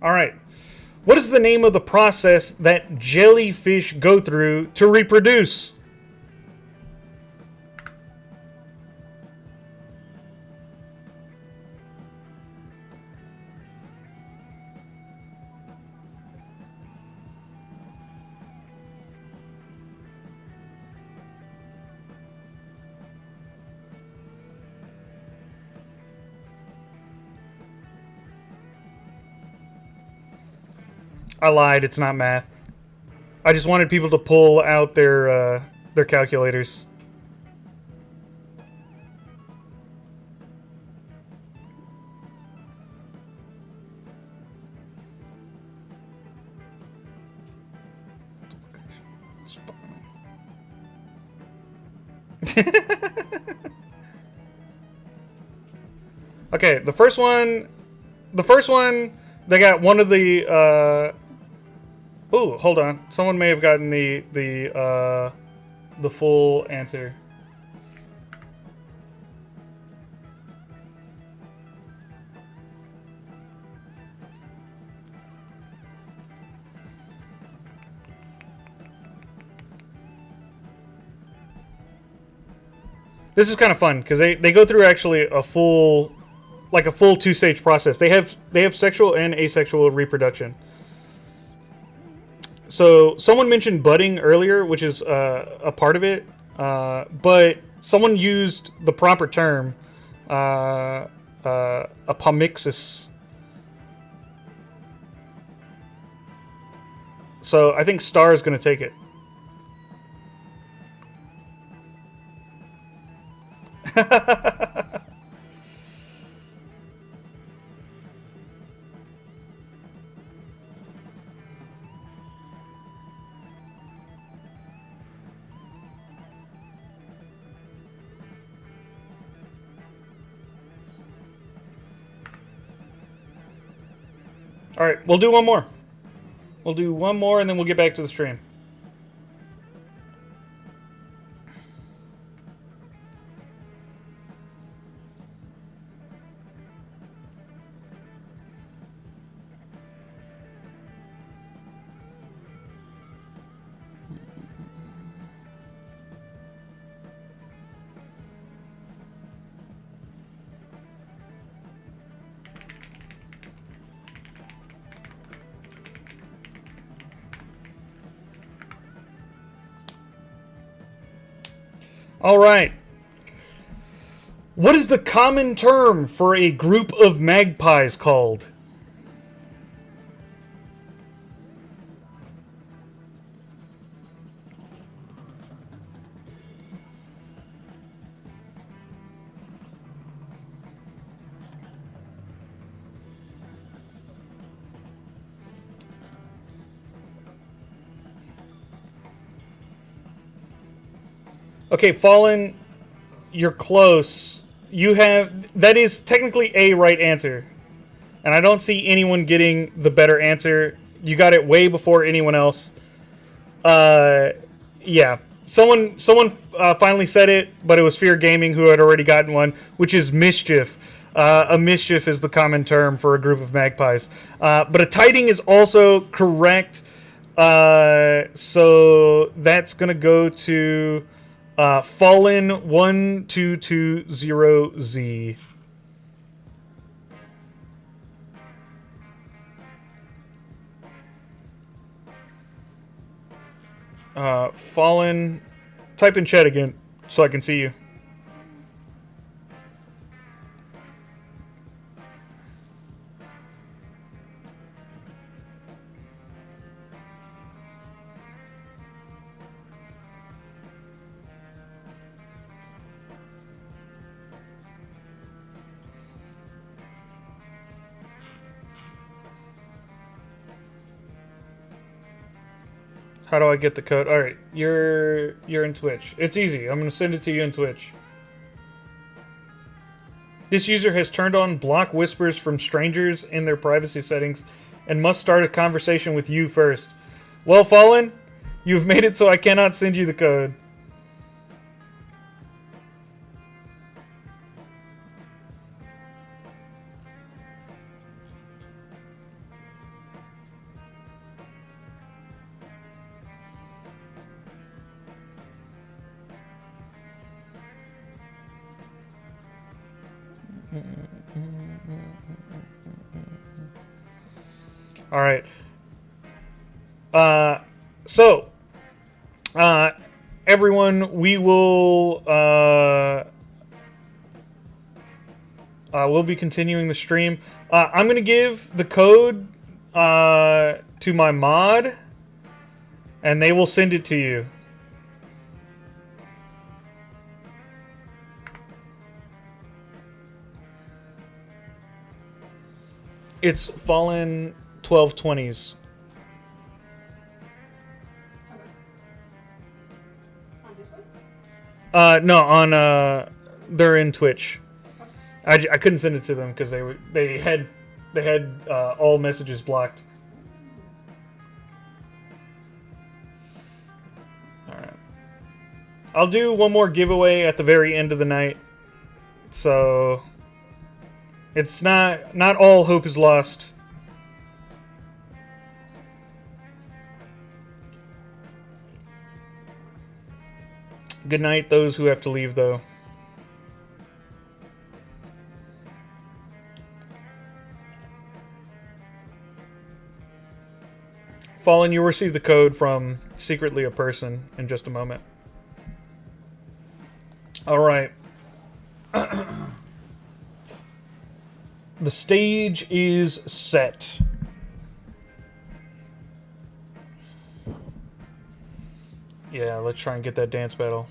All right. What is the name of the process that jellyfish go through to reproduce? I lied. It's not math. I just wanted people to pull out their calculators. Okay, the first one, they got one of the. Ooh, hold on. Someone may have gotten the full answer. This is kind of fun because they go through actually a full 2-stage process. They have sexual and asexual reproduction. So someone mentioned budding earlier, which is a part of it, but someone used the proper term, apomixis. So I think Star is going to take it. All right, we'll do one more. We'll do one more, and then we'll get back to the stream. All right. What is the common term for a group of magpies called? Okay, Fallen, you're close. That is technically a right answer. And I don't see anyone getting the better answer. You got it way before anyone else. Yeah. Someone finally said it, but it was Fear Gaming who had already gotten one, which is mischief. A mischief is the common term for a group of magpies. But a tiding is also correct. So that's going to go to... Fallen 1220Z. Fallen, type in chat again so I can see you. How do I get the code? All right, you're in Twitch. It's easy. I'm gonna send it to you in Twitch. This user has turned on block whispers from strangers in their privacy settings and must start a conversation with you first. Well, Fallen, you've made it so I cannot send you the code. All right. So, everyone, we will we'll be continuing the stream. I'm gonna give the code to my mod, and they will send it to you. It's Fallen 1220s. No, on they're in Twitch. I couldn't send it to them because they had all messages blocked. All right. I'll do one more giveaway at the very end of the night. So it's not all hope is lost. Good night, those who have to leave, though. Fallen, you'll receive the code from Secretly a Person in just a moment. Alright. The stage is set. Yeah, let's try and get that dance battle.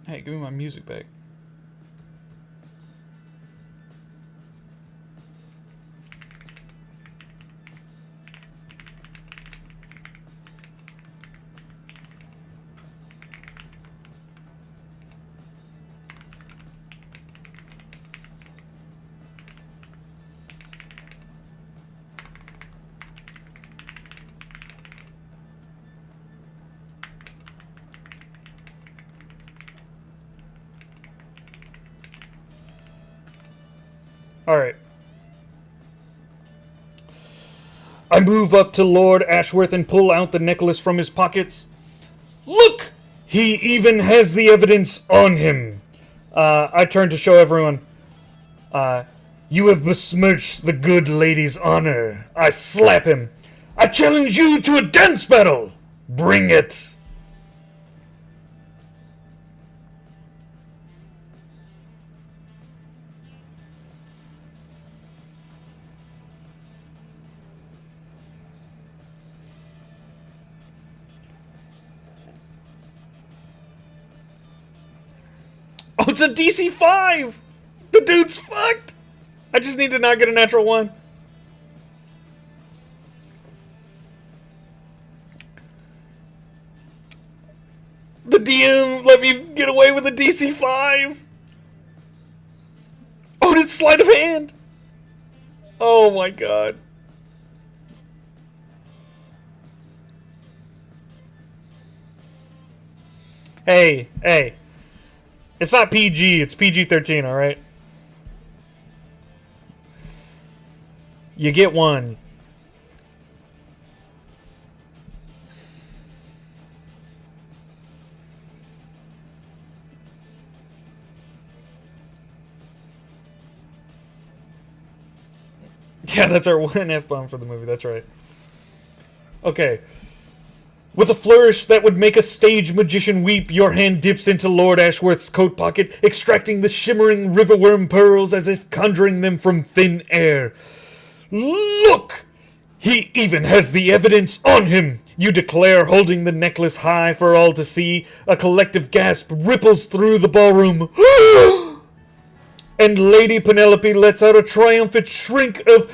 Hey, give me my music back. Alright. I move up to Lord Ashworth and pull out the necklace from his pockets. Look! He even has the evidence on him. I turn to show everyone. You have besmirched the good lady's honor. I slap him. I challenge you to a dance battle. Bring it. it's a DC 5! The dude's fucked! I just need to not get a natural 1. The DM let me get away with a DC 5! Oh, it's sleight of hand! Oh my god. Hey. It's not PG, it's PG-13, alright? You get 1. Yeah, that's our 1 F-bomb for the movie, that's right. Okay. With a flourish that would make a stage magician weep, your hand dips into Lord Ashworth's coat pocket, extracting the shimmering riverworm pearls as if conjuring them from thin air. Look! He even has the evidence on him! You declare, holding the necklace high for all to see. A collective gasp ripples through the ballroom. And Lady Penelope lets out a triumphant shriek of,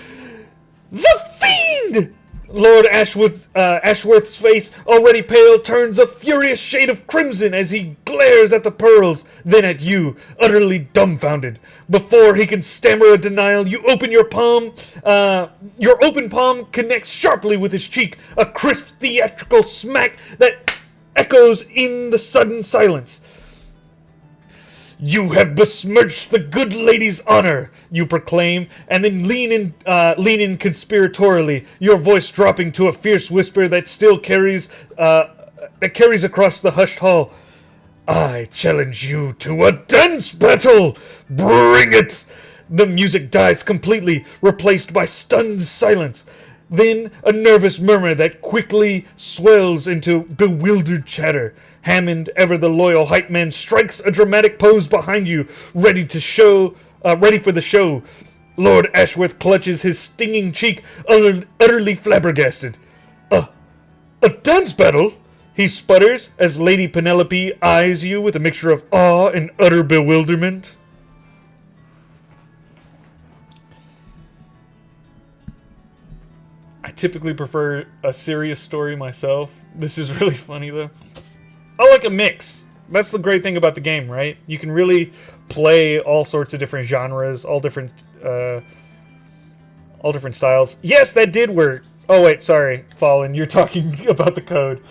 "The Fiend!" Lord Ashworth's face, already pale, turns a furious shade of crimson as he glares at the pearls, then at you, utterly dumbfounded. Before he can stammer a denial, you open your palm. Your open palm connects sharply with his cheek, a crisp theatrical smack that echoes in the sudden silence. "You have besmirched the good lady's honor," you proclaim, and then lean in conspiratorially, your voice dropping to a fierce whisper that still carries across the hushed hall. "I challenge you to a dance battle! Bring it!" The music dies completely, replaced by stunned silence. Then a nervous murmur that quickly swells into bewildered chatter. Hammond, ever the loyal hype man, strikes a dramatic pose behind you, ready for the show. Lord Ashworth clutches his stinging cheek, utterly flabbergasted. A dance battle?" he sputters as Lady Penelope eyes you with a mixture of awe and utter bewilderment. I typically prefer a serious story myself. This is really funny, though. I like a mix. That's the great thing about the game, right? You can really play all sorts of different genres, all different styles. Yes, that did work. Oh, wait, sorry, Fallen. You're talking about the code.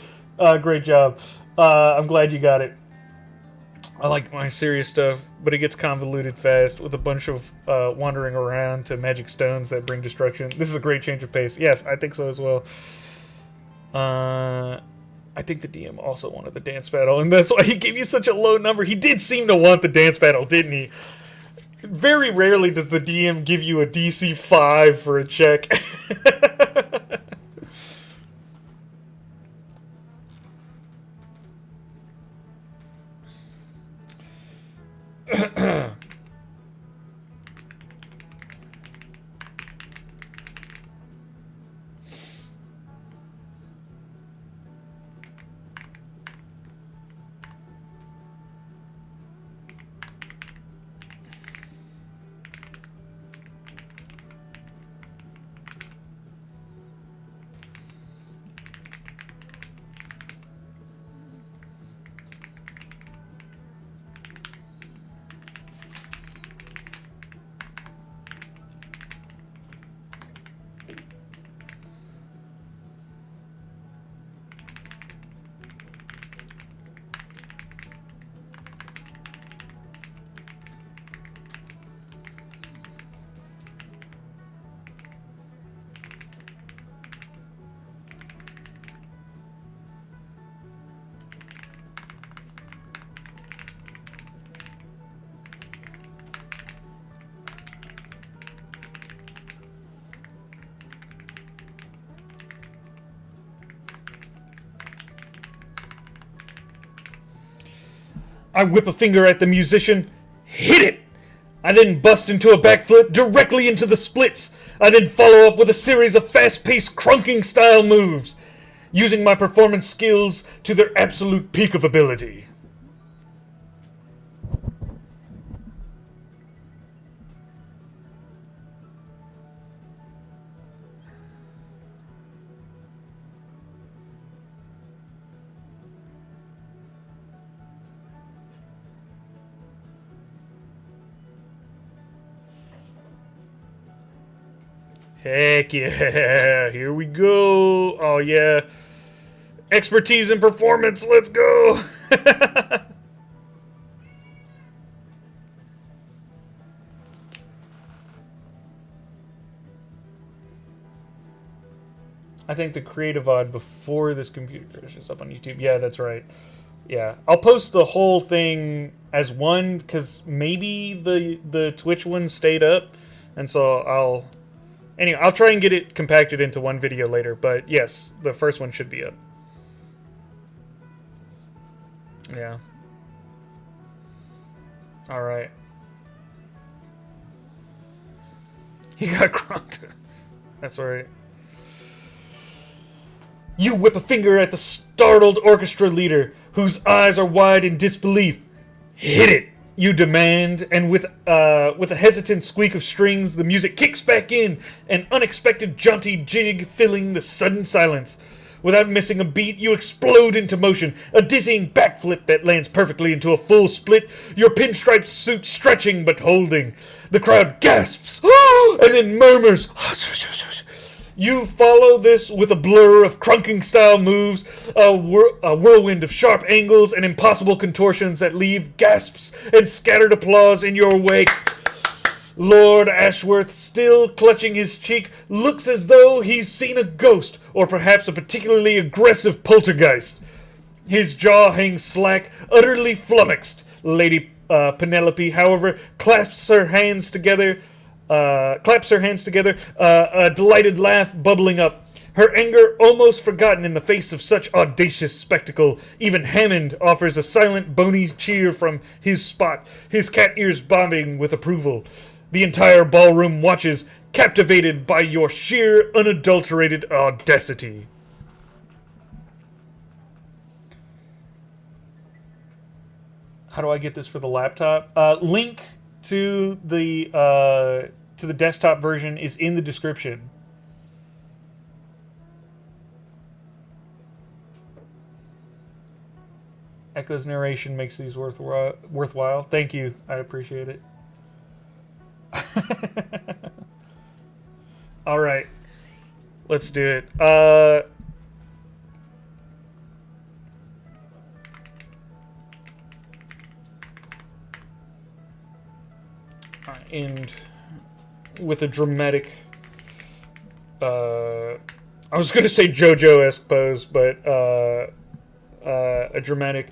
Great job. I'm glad you got it. I like my serious stuff, but it gets convoluted fast with a bunch of wandering around to magic stones that bring destruction. This is a great change of pace. Yes, I think so as well. I think the DM also wanted the dance battle, and that's why he gave you such a low number. He did seem to want the dance battle, didn't he? Very rarely does the DM give you a DC 5 for a check. I whip a finger at the musician. Hit it! I then bust into a backflip directly into the splits. I then follow up with a series of fast-paced crunking style moves, using my performance skills to their absolute peak of ability. Heck yeah. Here we go. Oh, yeah. Expertise and performance. Let's go. I think the creative VOD before this computer is up on YouTube. Yeah, that's right. Yeah, I'll post the whole thing as one because maybe the Twitch one stayed up, and so I'll try and get it compacted into one video later. But yes, the first one should be up. Yeah. All right. He got cronked. That's right. You whip a finger at the startled orchestra leader, whose eyes are wide in disbelief. Hit it, you demand, and with a hesitant squeak of strings, the music kicks back in, an unexpected jaunty jig filling the sudden silence. Without missing a beat, you explode into motion, a dizzying backflip that lands perfectly into a full split, your pinstripe suit stretching but holding. The crowd gasps, and then murmurs. You follow this with a blur of crunking-style moves, a whirlwind of sharp angles and impossible contortions that leave gasps and scattered applause in your wake. Lord Ashworth, still clutching his cheek, looks as though he's seen a ghost, or perhaps a particularly aggressive poltergeist. His jaw hangs slack, utterly flummoxed. Lady Penelope, however, claps her hands together, a delighted laugh bubbling up. Her anger almost forgotten in the face of such audacious spectacle. Even Hammond offers a silent, bony cheer from his spot, his cat ears bobbing with approval. The entire ballroom watches, captivated by your sheer, unadulterated audacity. How do I get this for the laptop? Link to the desktop version is in the description. Echo's narration makes these worthwhile. Thank you. I appreciate it. All right. Let's do it. And with a dramatic, I was going to say JoJo-esque pose, but a dramatic,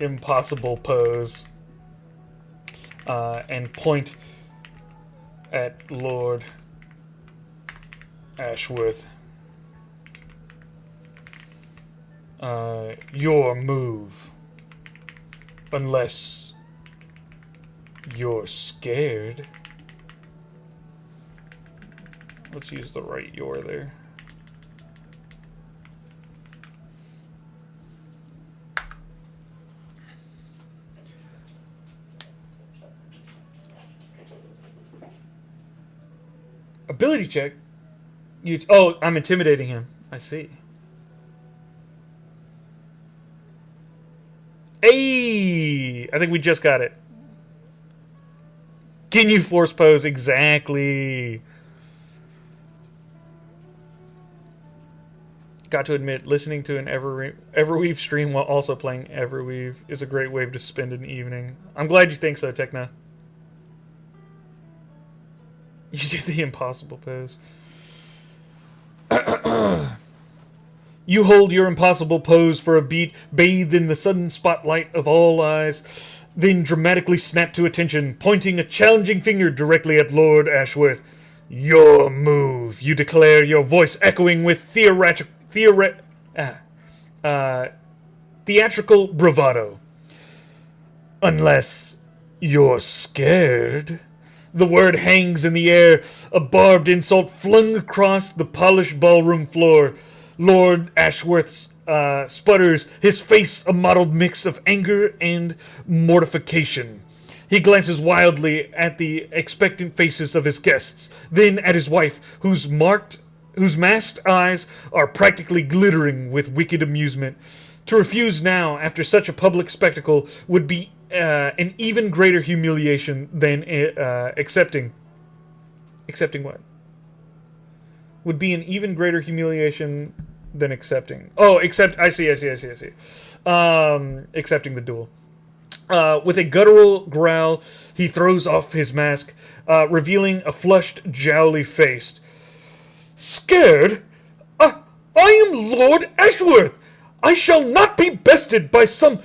impossible pose, and point at Lord Ashworth. Your move, unless you're scared. Let's use the right "you're" there. Ability check. Oh, I'm intimidating him. I see. Hey! I think we just got it. Ginyu Force pose, exactly. Got to admit, listening to an Everweave stream while also playing Everweave is a great way to spend an evening. I'm glad you think so, Tekna. You did the impossible pose. You hold your impossible pose for a beat, bathed in the sudden spotlight of all eyes, then dramatically snap to attention, pointing a challenging finger directly at Lord Ashworth. Your move, you declare, your voice echoing with theatrical bravado. Unless you're scared. The word hangs in the air, a barbed insult flung across the polished ballroom floor. Lord Ashworth sputters, his face a mottled mix of anger and mortification. He glances wildly at the expectant faces of his guests, then at his wife, whose masked eyes are practically glittering with wicked amusement. To refuse now, after such a public spectacle, would be an even greater humiliation than accepting. Accepting what? Would be an even greater humiliation than accepting. Oh, I see. Accepting the duel. With a guttural growl, he throws off his mask, revealing a flushed, jowly face. Scared? I am Lord Ashworth! I shall not be bested by some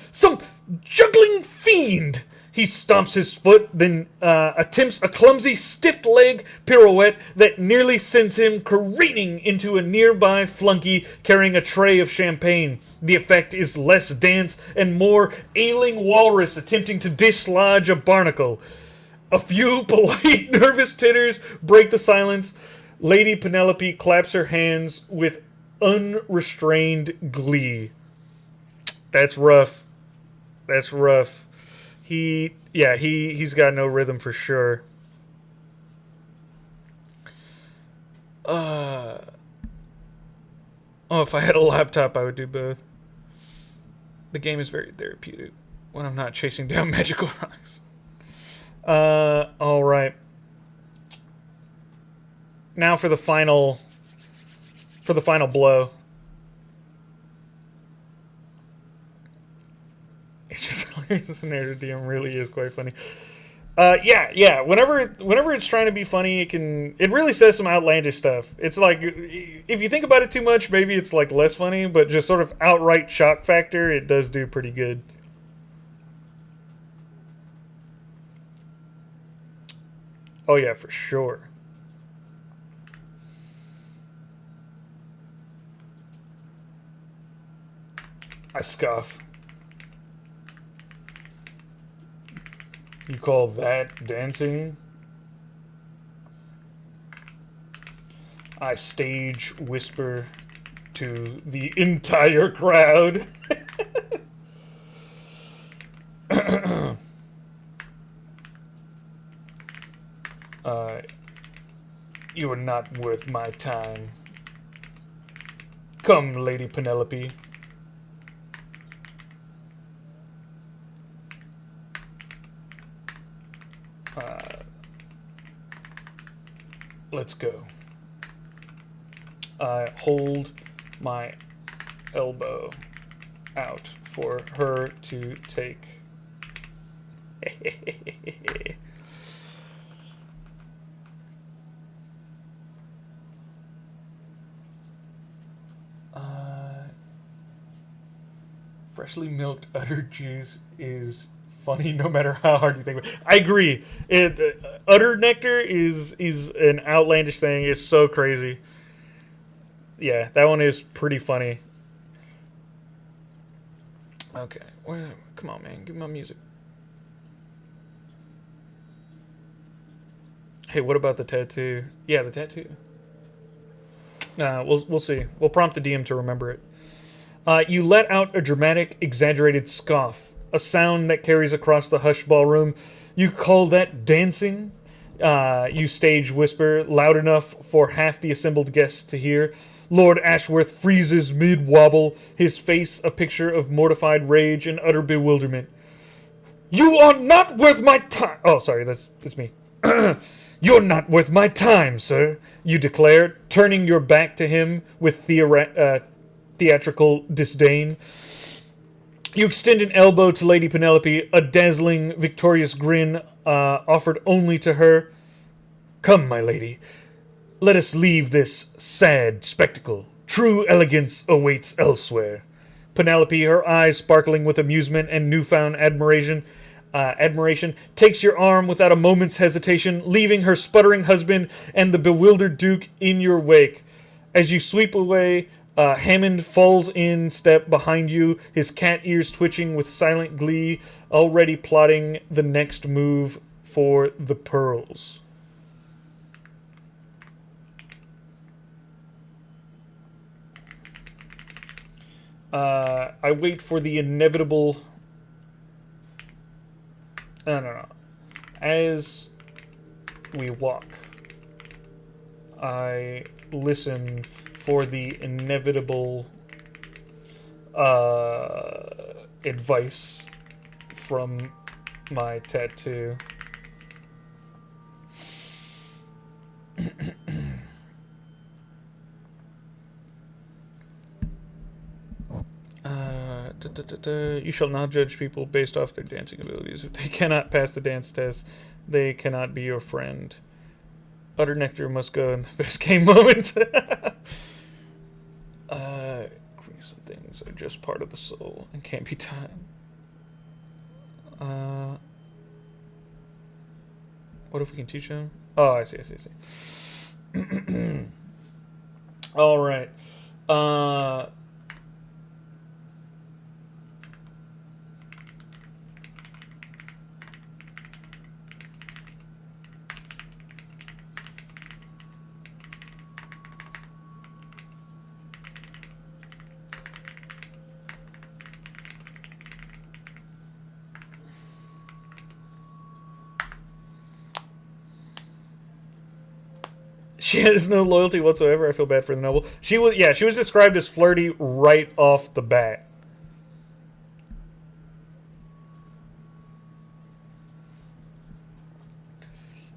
juggling fiend! He stomps his foot, then attempts a clumsy, stiff-leg pirouette that nearly sends him careening into a nearby flunky carrying a tray of champagne. The effect is less dance and more ailing walrus attempting to dislodge a barnacle. A few polite, nervous titters break the silence. Lady Penelope claps her hands with unrestrained glee. That's rough. That's rough. He's got no rhythm for sure. Oh, if I had a laptop, I would do both. The game is very therapeutic when I'm not chasing down magical rocks. All right. Now for the final blow. It's just hilarious. The narrative DM really is quite funny. Yeah. Whenever it's trying to be funny, it really says some outlandish stuff. It's like, if you think about it too much, maybe it's like less funny, but just sort of outright shock factor, it does do pretty good. Oh yeah, for sure. I scoff. You call that dancing? I stage whisper to the entire crowd. You are not worth my time. Come, Lady Penelope. Let's go. I hold my elbow out for her to take. Freshly milked udder juice is funny no matter how hard you think about it. I agree. Udder nectar is an outlandish thing. It's so crazy. Yeah, that one is pretty funny. Okay. Well, come on, man. Give me my music. Hey, what about the tattoo? Yeah, the tattoo. We'll see. We'll prompt the DM to remember it. You let out a dramatic, exaggerated scoff, a sound that carries across the hushed ballroom. You call that dancing? You stage whisper, loud enough for half the assembled guests to hear. Lord Ashworth freezes mid-wobble, his face a picture of mortified rage and utter bewilderment. You are not worth my time! Oh, sorry, that's me. You're not worth my time, sir, you declare, turning your back to him with theatrical disdain. You extend an elbow to Lady Penelope, a dazzling, victorious grin offered only to her. Come, my lady, let us leave this sad spectacle. True elegance awaits elsewhere. Penelope, her eyes sparkling with amusement and newfound admiration, takes your arm without a moment's hesitation, leaving her sputtering husband and the bewildered Duke in your wake. As you sweep away, Hammond falls in step behind you, his cat ears twitching with silent glee, already plotting the next move for the pearls. I wait for the inevitable... No. As we walk, I listen for the inevitable advice from my tattoo. You shall not judge people based off their dancing abilities. If they cannot pass the dance test, they cannot be your friend. Utter nectar must go in the best game moment. Some things are just part of the soul and can't be timed. What if we can teach him? Oh, I see. All right. She has no loyalty whatsoever. I feel bad for the noble. She was described as flirty right off the bat.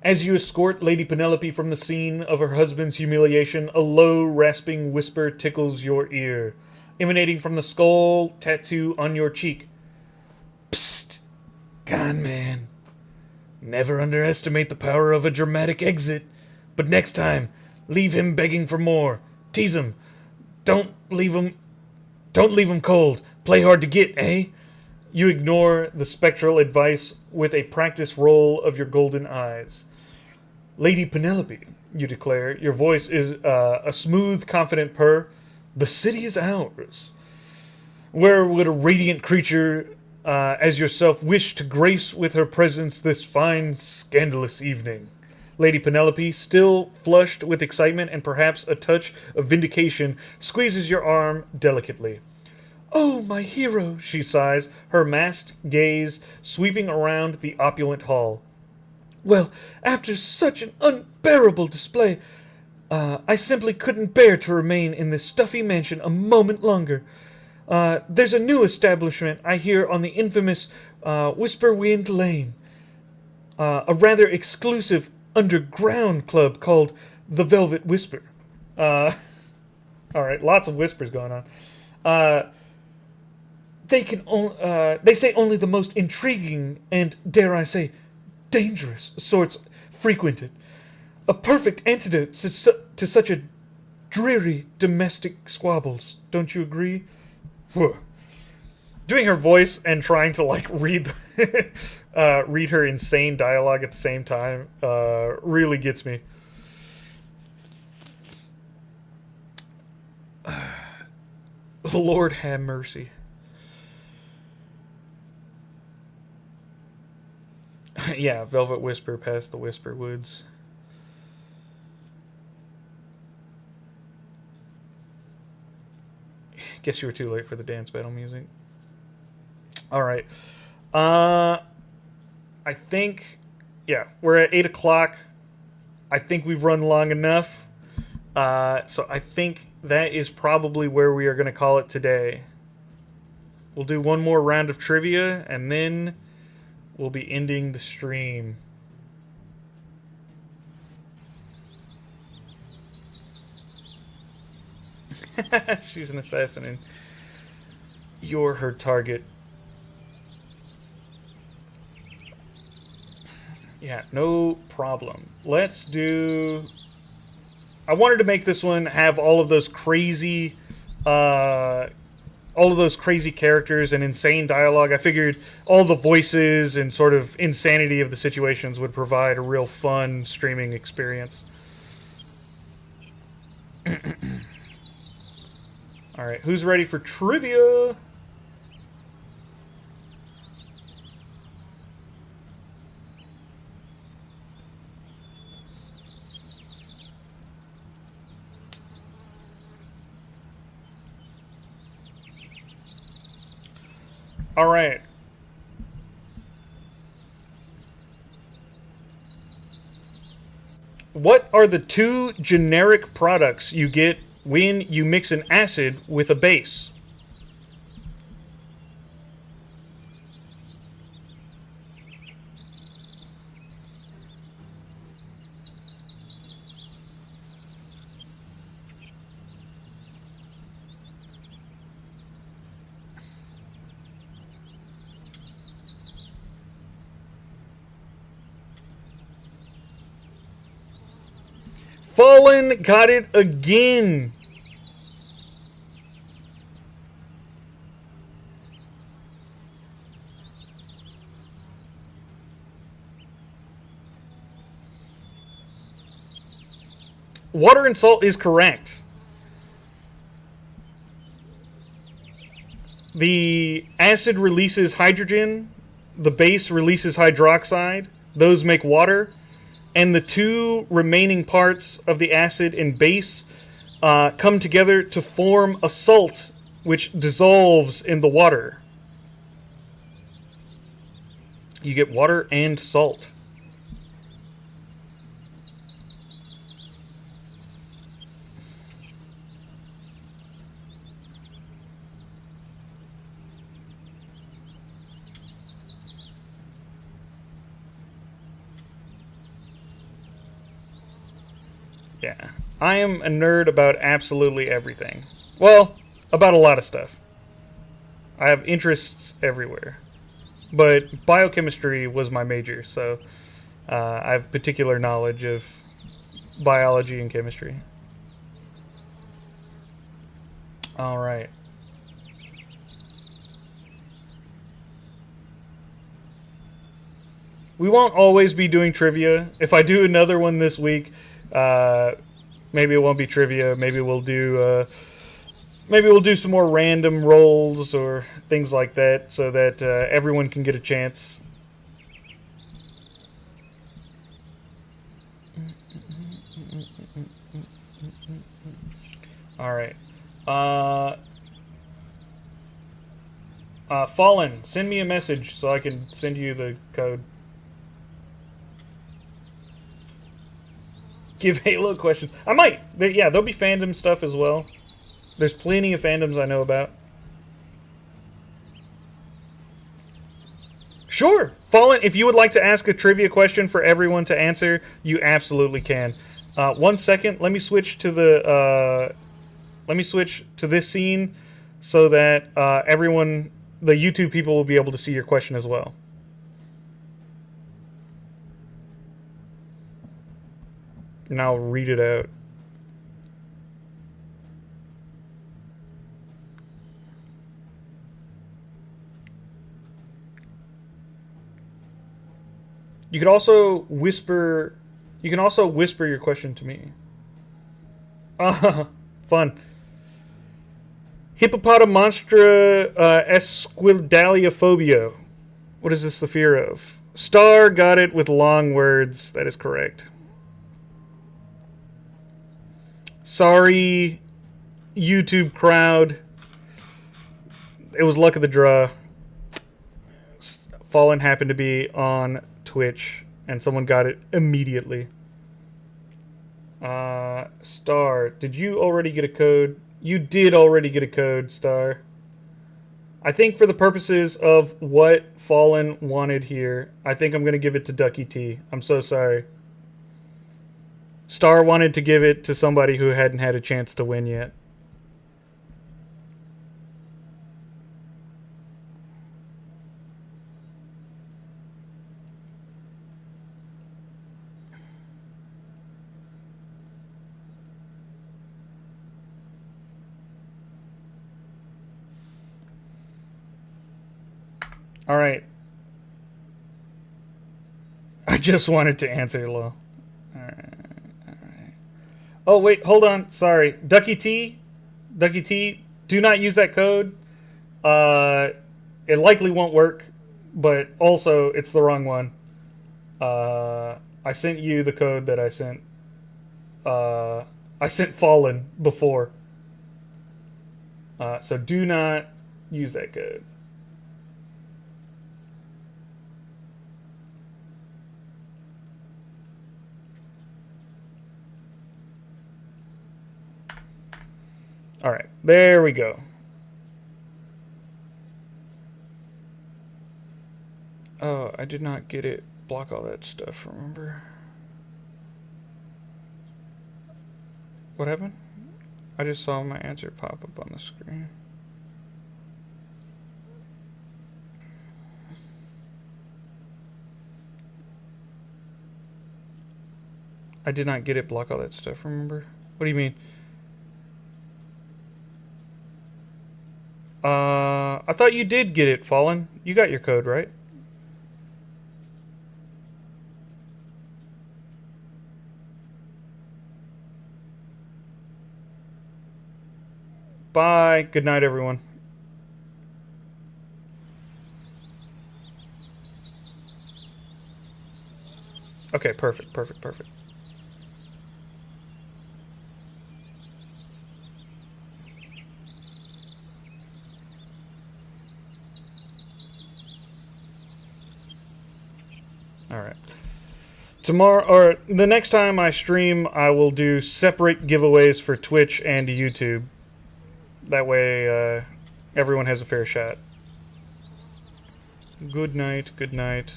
As you escort Lady Penelope from the scene of her husband's humiliation, a low, rasping whisper tickles your ear, emanating from the skull tattoo on your cheek. Psst! Con man. Never underestimate the power of a dramatic exit. But next time, leave him begging for more. Tease him. Don't leave him cold. Play hard to get, eh? You ignore the spectral advice with a practice roll of your golden eyes. Lady Penelope, you declare. Your voice is a smooth, confident purr. The city is ours. Where would a radiant creature as yourself wish to grace with her presence this fine, scandalous evening? Lady Penelope, still flushed with excitement and perhaps a touch of vindication, squeezes your arm delicately. Oh, my hero, she sighs, her masked gaze sweeping around the opulent hall. Well, after such an unbearable display, I simply couldn't bear to remain in this stuffy mansion a moment longer. There's a new establishment, I hear, on the infamous Whisperwind Lane. A rather exclusive underground club called the Velvet Whisper. All right, lots of whispers going on. They say only the most intriguing and, dare I say, dangerous sorts frequented. A perfect antidote to such a dreary domestic squabbles. Don't you agree? Doing her voice and trying to read read her insane dialogue at the same time really gets me. Lord have mercy. Yeah, Velvet Whisper past the Whisper Woods. Guess you were too late for the dance battle music. Alright. I think, yeah, we're at 8 o'clock. I think we've run long enough. So I think that is probably where we are going to call it today. We'll do one more round of trivia, and then we'll be ending the stream. She's an assassin, and you're her target. Yeah, no problem. Let's do... I wanted to make this one have all of those crazy... all of those crazy characters and insane dialogue. I figured all the voices and sort of insanity of the situations would provide a real fun streaming experience. Alright, who's ready for trivia? Alright. What are the two generic products you get when you mix an acid with a base? Fallen got it again. Water and salt is correct. The acid releases hydrogen, the base releases hydroxide, those make water, and the two remaining parts of the acid and base come together to form a salt which dissolves in the water. You get water and salt. Yeah. I am a nerd about absolutely everything. Well, about a lot of stuff. I have interests everywhere. But biochemistry was my major, so I have particular knowledge of biology and chemistry. All right. We won't always be doing trivia. If I do another one this week, maybe it won't be trivia. Maybe we'll do some more random rolls or things like that, so that everyone can get a chance. All right. Fallen, send me a message so I can send you the code. Give Halo questions. I might. Yeah, there'll be fandom stuff as well. There's plenty of fandoms I know about. Sure. Fallen, if you would like to ask a trivia question for everyone to answer, you absolutely can. 1 second. Let me switch to the... let me switch to this scene so that everyone, the YouTube people, will be able to see your question as well. And I'll read it out. You could also whisper. You can also whisper your question to me. Fun. Hippopotamonstra esquildaliophobia. What is this the fear of? Star got it with long words. That is correct. Sorry, YouTube crowd. It was luck of the draw. Fallen happened to be on Twitch, and someone got it immediately. Star, did you already get a code? You did already get a code, Star. I think for the purposes of what Fallen wanted here, I think I'm going to give it to Ducky T. I'm so sorry. Star wanted to give it to somebody who hadn't had a chance to win yet. All right. I just wanted to answer, lol. All right. Oh, wait, hold on. Sorry. Ducky T, do not use that code. It likely won't work, but also it's the wrong one. I sent you the code that I sent. I sent Fallen before. So do not use that code. All right, there we go. Oh, I did not get it. Block all that stuff, remember? What happened? I just saw my answer pop up on the screen. I did not get it. Block all that stuff, remember? What do you mean? I thought you did get it, Fallen. You got your code, right? Bye. Good night, everyone. Okay, perfect, perfect, perfect. Alright. Tomorrow, or the next time I stream, I will do separate giveaways for Twitch and YouTube. That way, everyone has a fair shot. Good night, good night.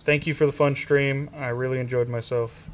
Thank you for the fun stream. I really enjoyed myself.